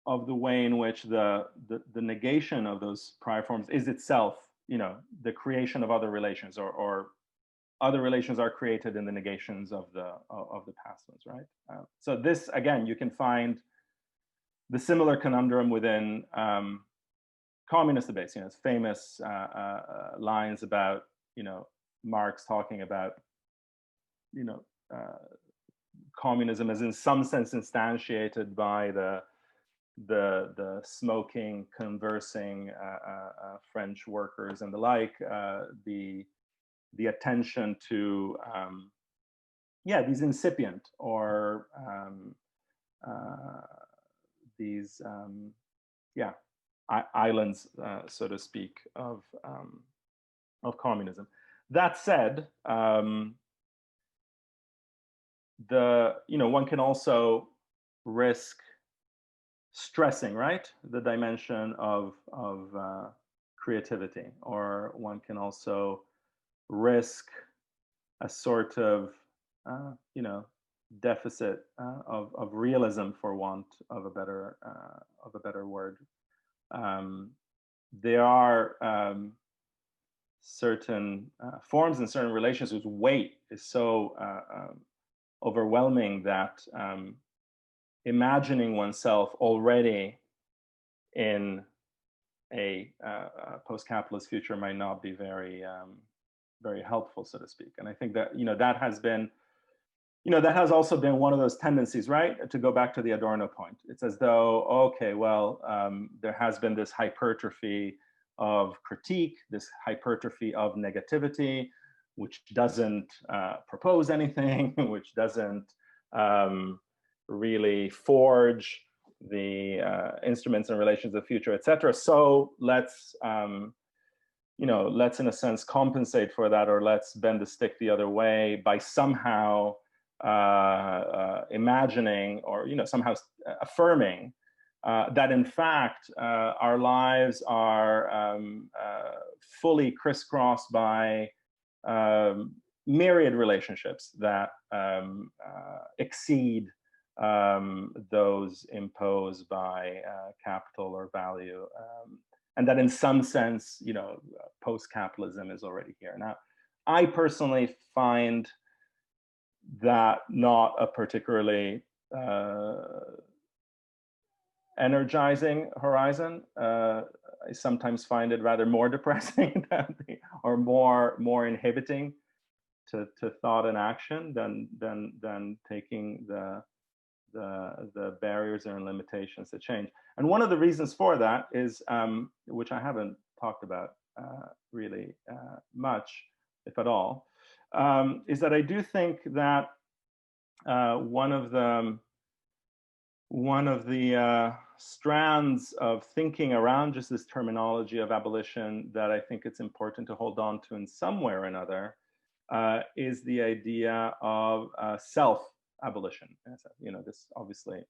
of the way in which the negation of those prior forms is itself, the creation of other relations, or other relations are created in the negations of the past ones, right? So this, again, you can find the similar conundrum within communist debates. It's famous lines about, Marx talking about, communism as in some sense instantiated by the smoking, conversing French workers and the like, the attention to these incipient or these islands, so to speak, of communism. That said, one can also risk stressing, right, the dimension of creativity, or one can also risk a sort of deficit of realism, for want of a better word. There are certain forms and certain relations whose weight is so overwhelming that imagining oneself already in a post-capitalist future might not be very very helpful, so to speak. And I think that that has been, that has also been one of those tendencies, right? To go back to the Adorno point, it's as though, okay, well, there has been this hypertrophy of critique, this hypertrophy of negativity, which doesn't propose anything, which doesn't really forge the instruments and relations of the future, et cetera. So let's, let's in a sense compensate for that, or let's bend the stick the other way by somehow imagining, or somehow affirming that in fact our lives are fully crisscrossed by myriad relationships that exceed those imposed by capital or value, and that in some sense, you know, post-capitalism is already here. Now, I personally find that not a particularly energizing horizon. I sometimes find it rather more depressing than or more inhibiting to thought and action than taking the barriers and limitations to change. And one of the reasons for that is, which I haven't talked about really much, if at all, is that I do think that one of the strands of thinking around just this terminology of abolition that I think it's important to hold on to in some way or another is the idea of self-abolition. You know, this obviously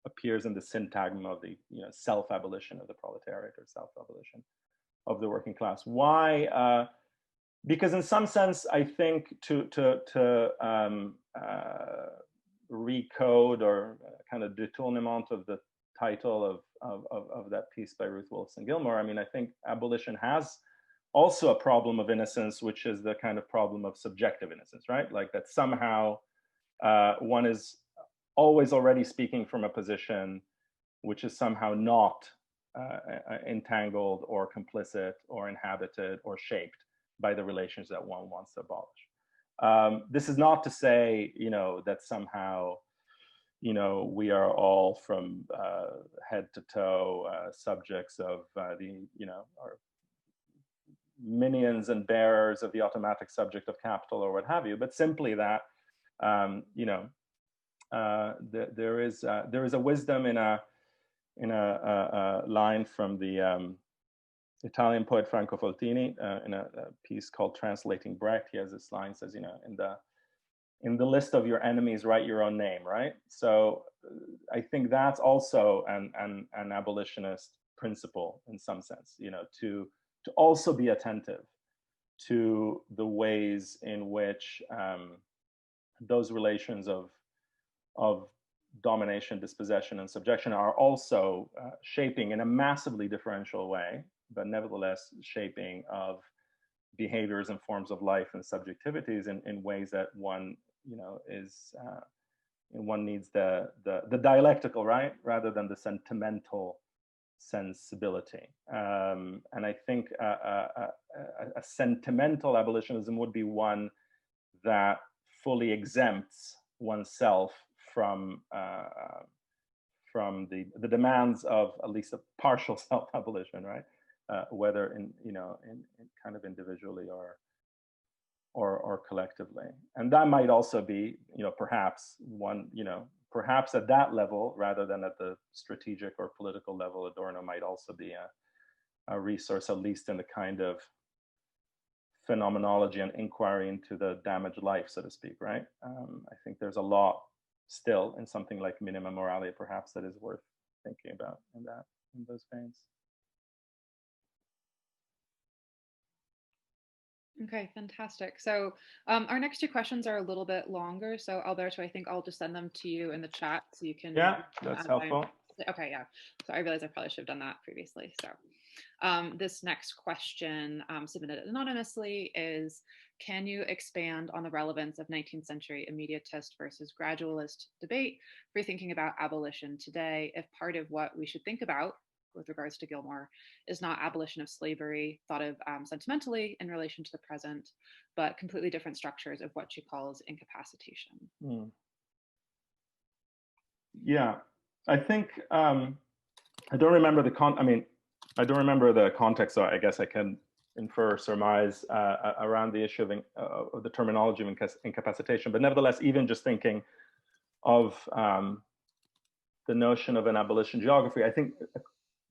appears in the syntagm of the self-abolition of the proletariat or self-abolition of the working class. Why? Because in some sense, I think to recode or kind of détournement of the title of that piece by Ruth Wilson Gilmore, I mean, I think abolition has also a problem of innocence, which is the kind of problem of subjective innocence, right? Like that somehow one is always already speaking from a position which is somehow not entangled or complicit or inhabited or shaped by the relations that one wants to abolish. This is not to say, you know, that somehow, you know, we are all from head to toe subjects of the, you know, or minions and bearers of the automatic subject of capital or what have you, but simply that, you know, there is a wisdom in a line from the Italian poet Franco Faltini in a piece called Translating Brecht. He has this line, says, you know, in the list of your enemies, write your own name, right? So I think that's also an abolitionist principle in some sense, you know, to also be attentive to the ways in which those relations of domination, dispossession, and subjection are also shaping in a massively differential way, but nevertheless shaping of behaviors and forms of life and subjectivities in ways that one, you know, is one needs the dialectical, right, rather than the sentimental sensibility. And I think a sentimental abolitionism would be one that fully exempts oneself from the demands of at least a partial self-abolition, right? Whether in kind of individually or collectively. And that might also be, you know, perhaps one, you know, perhaps at that level rather than at the strategic or political level, Adorno might also be a resource, at least in the kind of phenomenology and inquiry into the damaged life, so to speak, right? I think there's a lot still in something like Minima Moralia, perhaps, that is worth thinking about in those veins. Okay, fantastic. So our next two questions are a little bit longer. So Alberto, I think I'll just send them to you in the chat so you can. Yeah, that's helpful. Okay, yeah. So I realize I probably should have done that previously. So this next question submitted anonymously is, can you expand on the relevance of 19th century immediatist versus gradualist debate for thinking about abolition today, if part of what we should think about with regards to Gilmore is not abolition of slavery thought of sentimentally in relation to the present, but completely different structures of what she calls incapacitation? Yeah, I think I don't remember I don't remember the context, so I guess I can infer or surmise around the issue of the terminology of incapacitation. But nevertheless, even just thinking of the notion of an abolition geography, I think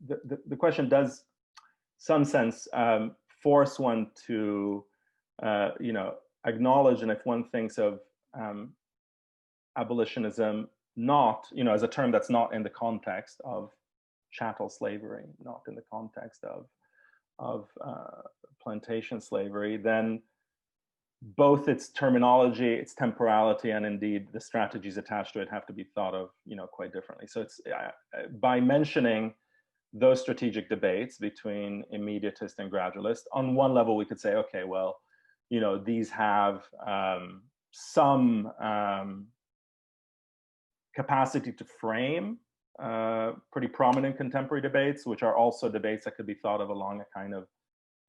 the question does, some sense, force one to, you know, acknowledge, and if one thinks of abolitionism not, you know, as a term that's not in the context of chattel slavery, not in the context of plantation slavery, then both its terminology, its temporality, and indeed the strategies attached to it have to be thought of, quite differently. So it's by mentioning those strategic debates between immediatist and gradualist, on one level we could say, okay, well, these have some capacity to frame pretty prominent contemporary debates, which are also debates that could be thought of along a kind of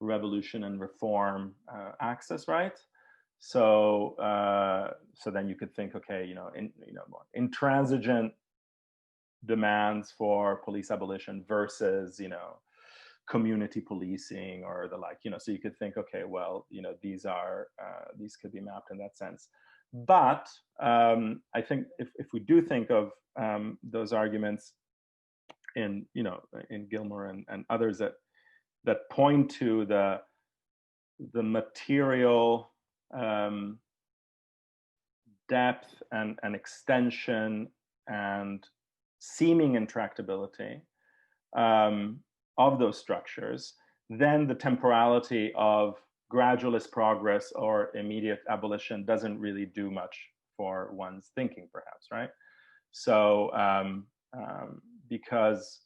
revolution and reform axis, right? So so then you could think, okay, intransigent demands for police abolition versus community policing or the like, so you could think, okay, well, these could be mapped in that sense. But I think if we do think of those arguments in Gilmore and others that point to the material depth and extension and seeming intractability of those structures, then the temporality of gradualist progress or immediate abolition doesn't really do much for one's thinking, perhaps, right? So because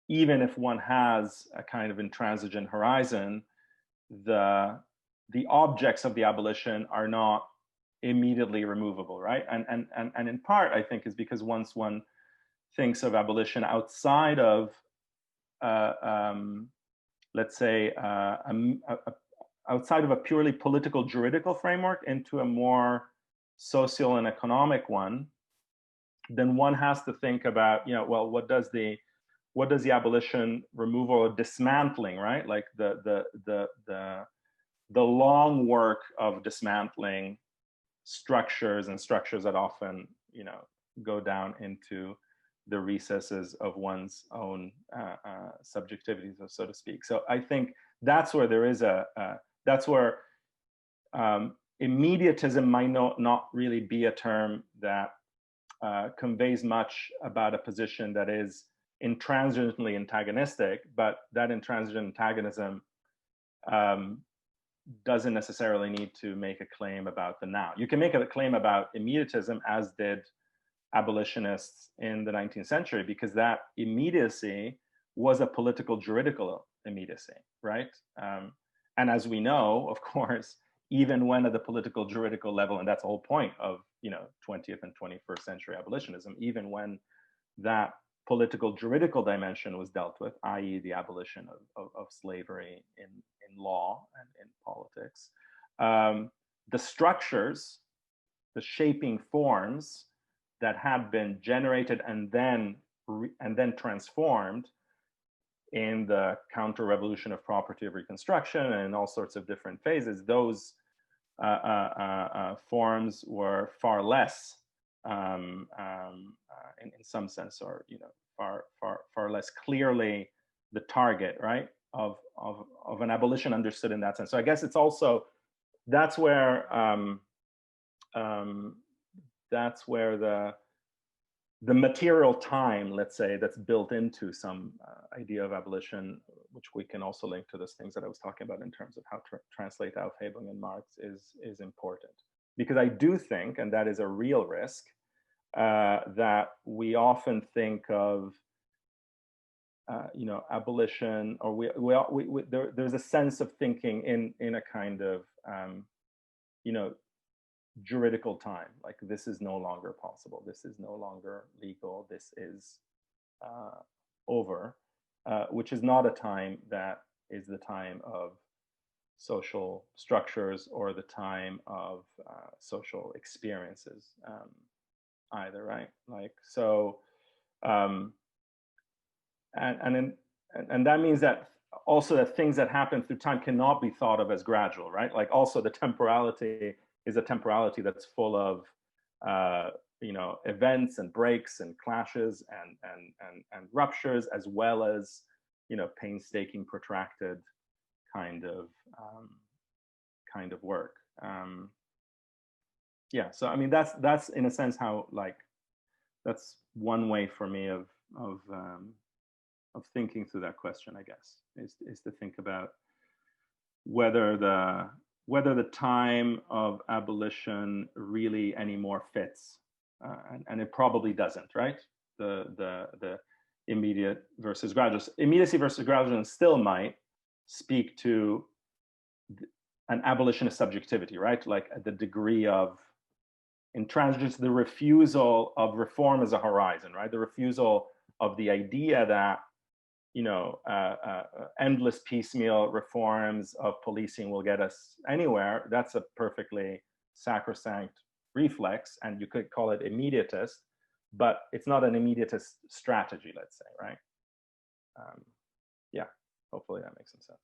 even if one has a kind of intransigent horizon, the objects of the abolition are not immediately removable, right? And in part, I think, is because once one thinks of abolition outside of, let's say, outside of a purely political juridical framework into a more social and economic one, then one has to think about, well, what does the abolition, removal, or dismantling, right? Like the long work of dismantling structures that often, go down into the recesses of one's own subjectivities, so to speak. So I think that's where there is that's where immediatism might not really be a term that conveys much about a position that is intransigently antagonistic, but that intransigent antagonism doesn't necessarily need to make a claim about the now. You can make a claim about immediatism, as did abolitionists in the 19th century, because that immediacy was a political juridical immediacy, right? And as we know, of course, even when at the political juridical level, and that's the whole point of 20th and 21st century abolitionism, even when that political juridical dimension was dealt with, i.e. the abolition of slavery in law and in politics, the structures, the shaping forms that had been generated and then transformed in the counter-revolution of property of Reconstruction and in all sorts of different phases, those forms were far less, in some sense, or far less clearly the target, right, of an abolition understood in that sense. So I guess it's also that's where the material time, let's say, that's built into some idea of abolition, which we can also link to those things that I was talking about in terms of how to translate Aufhebung and Marx, is important. Because I do think, and that is a real risk, that we often think of abolition, or there's a sense of thinking in a kind of juridical time, like this is no longer possible, this is no longer legal, this is over, which is not a time that is the time of social structures or the time of social experiences either, right? Like, so and that means that also that things that happen through time cannot be thought of as gradual, right? Like, also the temporality is a temporality that's full of events and breaks and clashes and ruptures, as well as painstaking, protracted kind of work. Yeah, so I mean that's in a sense how, like, that's one way for me of thinking through that question, I guess, is to think about whether whether the time of abolition really anymore fits, and it probably doesn't, right? The immediate versus gradual. Immediacy versus gradualism still might speak to an abolitionist subjectivity, right? Like the degree of intransigence, the refusal of reform as a horizon, right? The refusal of the idea that, you know, endless piecemeal reforms of policing will get us anywhere. That's a perfectly sacrosanct reflex, and you could call it immediatist, but it's not an immediatist strategy, let's say, right? Yeah, hopefully that makes some sense.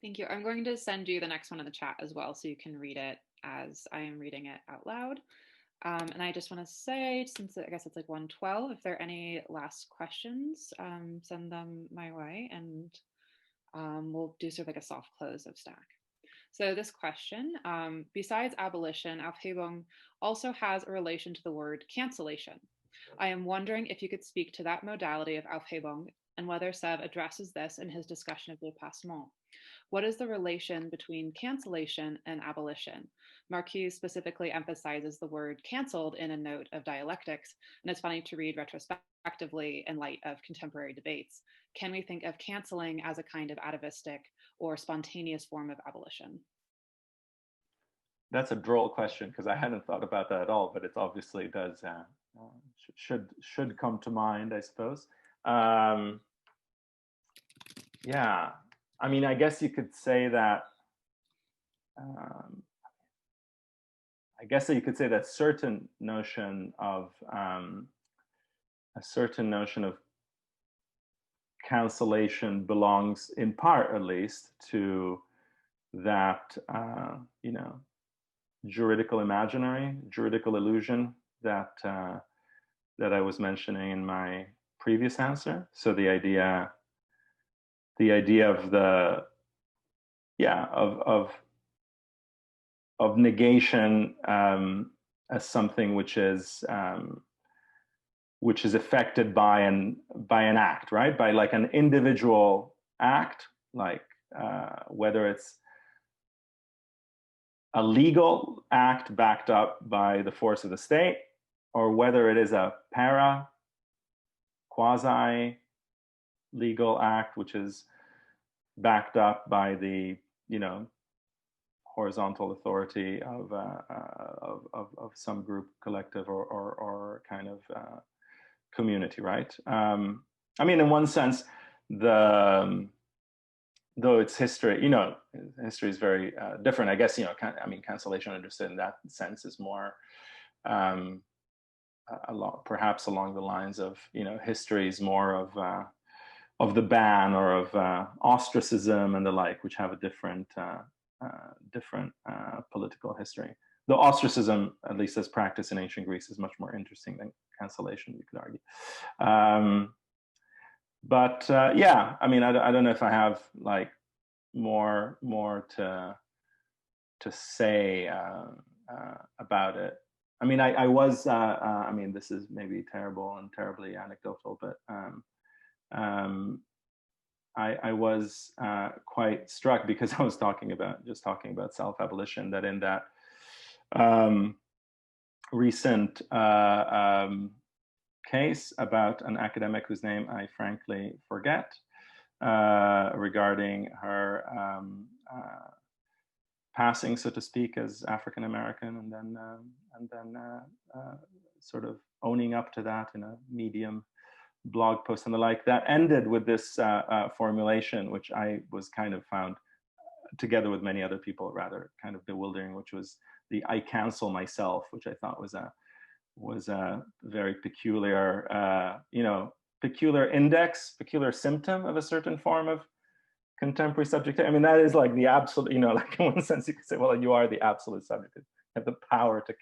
Thank you. I'm going to send you the next one in the chat as well, so you can read it as I am reading it out loud. And I just want to say, since I guess it's like 1:12, if there are any last questions, send them my way, and we'll do sort of like a soft close of Stack. So this question, besides abolition, Aufhebung also has a relation to the word cancellation. I am wondering if you could speak to that modality of Aufhebung and whether Sev addresses this in his discussion of dépassement. What is the relation between cancellation and abolition? Marcuse specifically emphasizes the word canceled in a note of dialectics, and it's funny to read retrospectively in light of contemporary debates. Can we think of canceling as a kind of atavistic or spontaneous form of abolition? That's a droll question, because I hadn't thought about that at all, but it obviously does, should come to mind, I suppose. Yeah, I mean, I guess you could say that, certain notion of cancellation belongs, in part at least, to that you know, juridical imaginary, juridical illusion that that I was mentioning in my previous answer. So the idea of the, yeah, of negation as something which is affected by an act, right? By like an individual act, like whether it's a legal act backed up by the force of the state, or whether it is a quasi-legal act which is backed up by the, you know, horizontal authority of some group, collective, or kind of community, right? I mean, in one sense, though it's history, you know, history is very different. I guess, you know, I mean, cancellation understood in that sense is more perhaps along the lines of, you know, history is more of the ban or of ostracism and the like, which have a different political history. Though ostracism, at least as practiced in ancient Greece, is much more interesting than cancellation, you could argue. But yeah, I mean, I don't know if I have like more to say about it. I mean, I was, I mean, this is maybe terrible and terribly anecdotal, but I was quite struck, because I was talking about self-abolition, that in that recent case about an academic whose name I frankly forget, regarding her passing, so to speak, as African American, and then sort of owning up to that in a Medium blog post and the like, that ended with this formulation, which I was kind of found, together with many other people, rather kind of bewildering, which was the "I cancel myself," which I thought was a very peculiar, you know, peculiar symptom of a certain form of contemporary subjectivity. I mean, that is like the absolute, you know, like in one sense you could say, well, you are the absolute subject. You have the power to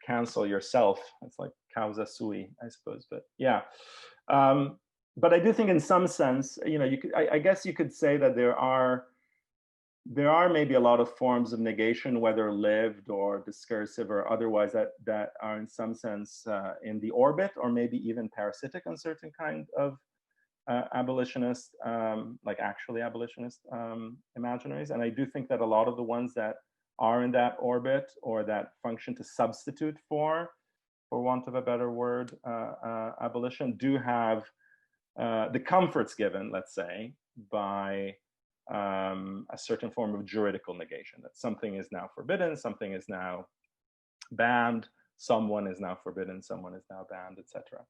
cancel yourself. It's like causa sui, I suppose. But yeah, but I do think in some sense, you know, I guess you could say that there are maybe a lot of forms of negation, whether lived or discursive or otherwise, that are in some sense in the orbit, or maybe even parasitic on certain kind of abolitionist, like actually abolitionist imaginaries. And I do think that a lot of the ones that are in that orbit or that function to substitute for want of a better word, abolition, do have the comforts given, let's say, by a certain form of juridical negation, that something is now forbidden, something is now banned, someone is now forbidden, someone is now banned, etc.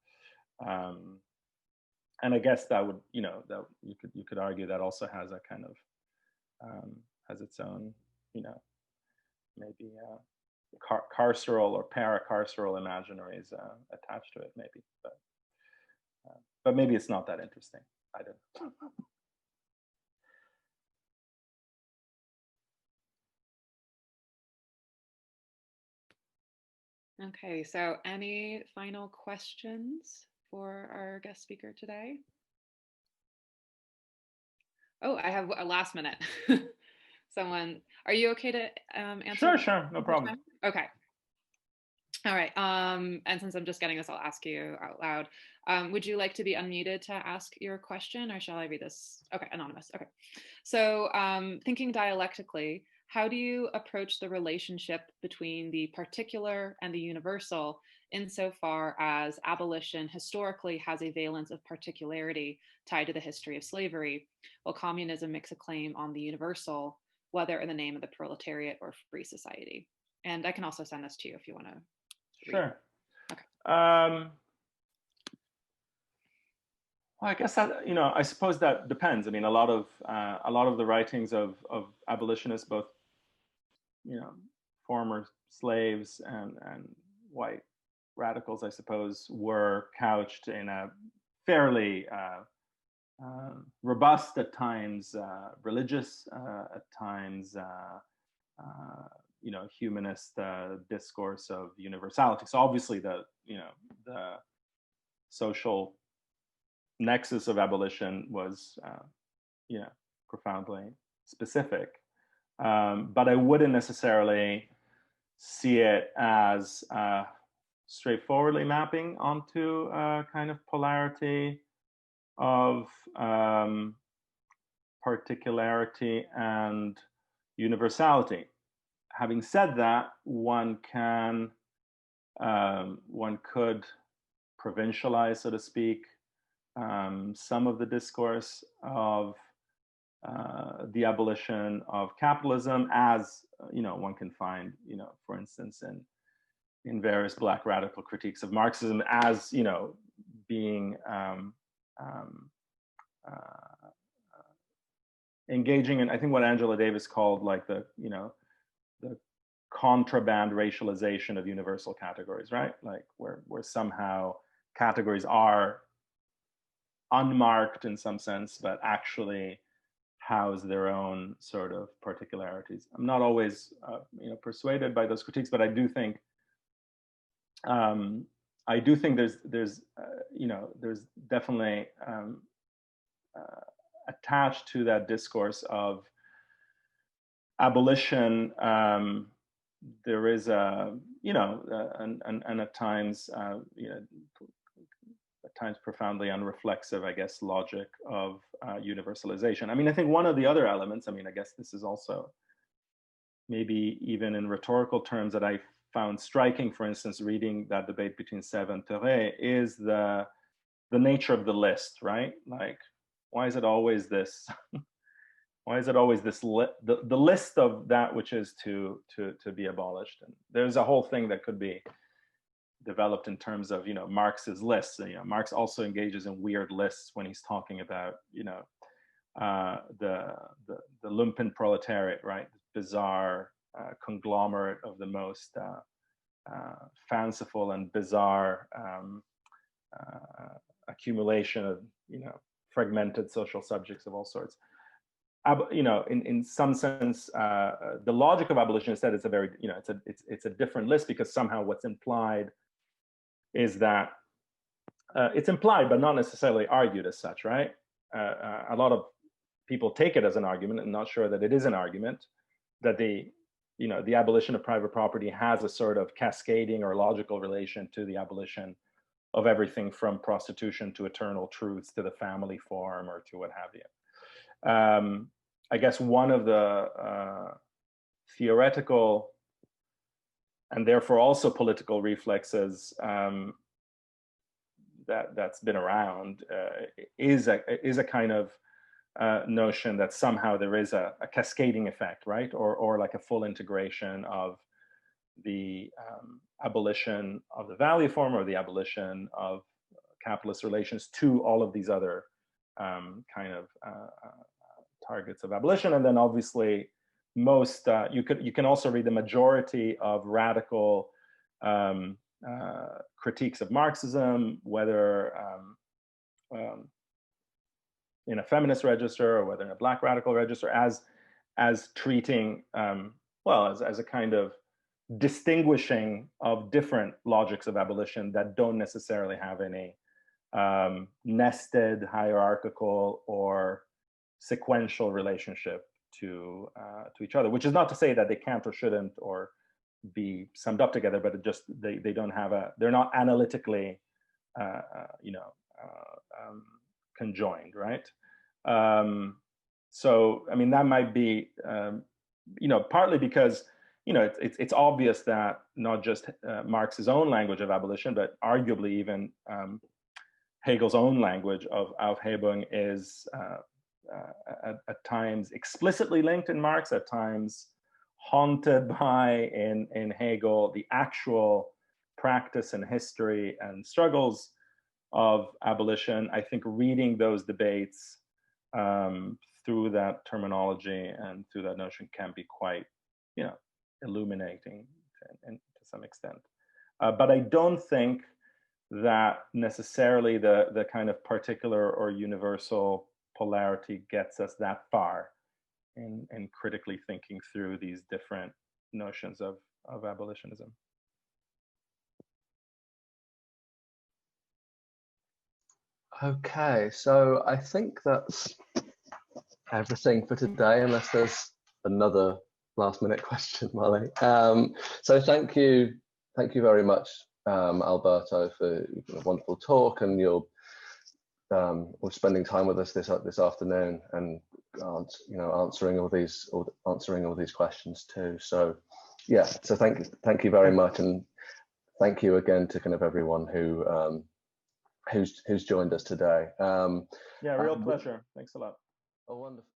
And I guess that would, that you could argue that also has a kind of has its own, maybe carceral or paracarceral imaginaries attached to it, maybe, but maybe it's not that interesting. I don't know. Okay, so any final questions for our guest speaker today? Oh, I have a last minute. Someone, are you okay to answer? Sure, no problem. Okay. All right. And since I'm just getting this, I'll ask you out loud. Would you like to be unmuted to ask your question, or shall I read this? Okay, anonymous. Okay. So thinking dialectically, how do you approach the relationship between the particular and the universal insofar as abolition historically has a valence of particularity tied to the history of slavery, while communism makes a claim on the universal, whether in the name of the proletariat or free society? And I can also send this to you if you want to. Sure. Okay. Well, I guess that, I suppose that depends. I mean, a lot of the writings of abolitionists, both, former slaves and white radicals, I suppose, were couched in a fairly robust, at times religious, at times humanist discourse of universality. So obviously the social nexus of abolition was profoundly specific, but I wouldn't necessarily see it as straightforwardly mapping onto a kind of polarity of particularity and universality. Having said that, one could provincialize, so to speak, some of the discourse of the abolition of capitalism, as one can find, for instance, in various Black radical critiques of Marxism, as being engaging in, I think, what Angela Davis called like the contraband racialization of universal categories, right? Like where somehow categories are unmarked in some sense, but actually house their own sort of particularities. I'm not always persuaded by those critiques, but I do think there's definitely attached to that discourse of abolition, there is a and at times profoundly unreflexive, I guess, logic of universalization. I mean, I think one of the other elements, I mean, I guess this is also maybe even in rhetorical terms that I found striking, for instance, reading that debate between Sèvres and Thoré, is the nature of the list, right? Like, why is it always this? Why is it always this the list of that which is to be abolished? And there's a whole thing that could be developed in terms of Marx's lists. Marx also engages in weird lists when he's talking about the lumpen proletariat, right? Bizarre conglomerate of the most fanciful and bizarre accumulation of fragmented social subjects of all sorts. In some sense, the logic of abolition is that it's a very, it's a different list, because somehow what's implied is that it's implied, but not necessarily argued as such, right? A lot of people take it as an argument, and not sure that it is an argument, that the abolition of private property has a sort of cascading or logical relation to the abolition of everything from prostitution to eternal truths to the family form or to what have you. I guess one of the theoretical and therefore also political reflexes that's been around is a kind of notion that somehow there is a cascading effect, right? Or like a full integration of the abolition of the value form or the abolition of capitalist relations to all of these other kind of targets of abolition. And then obviously most, you can also read the majority of radical critiques of Marxism, whether in a feminist register or whether in a Black radical register, as treating, well, as a kind of distinguishing of different logics of abolition that don't necessarily have any nested, hierarchical, or sequential relationship to each other, which is not to say that they can't or shouldn't or be summed up together, but it just they don't have they're not analytically conjoined, right? So I mean that might be partly because it's obvious that not just Marx's own language of abolition, but arguably even Hegel's own language of Aufhebung is at times explicitly linked in Marx, at times haunted by in Hegel the actual practice and history and struggles of abolition. I think reading those debates through that terminology and through that notion can be quite, illuminating to some extent. But I don't think that necessarily the kind of particular or universal polarity gets us that far in critically thinking through these different notions of abolitionism. Okay, so I think that's everything for today, unless there's another last-minute question, Molly. So thank you very much, Alberto, for a wonderful talk, and you're spending time with us this afternoon, and answering all these questions too. So yeah, so thank you very much, and thank you again to kind of everyone who's joined us today. Yeah, real pleasure. Thanks a lot. Oh, wonderful.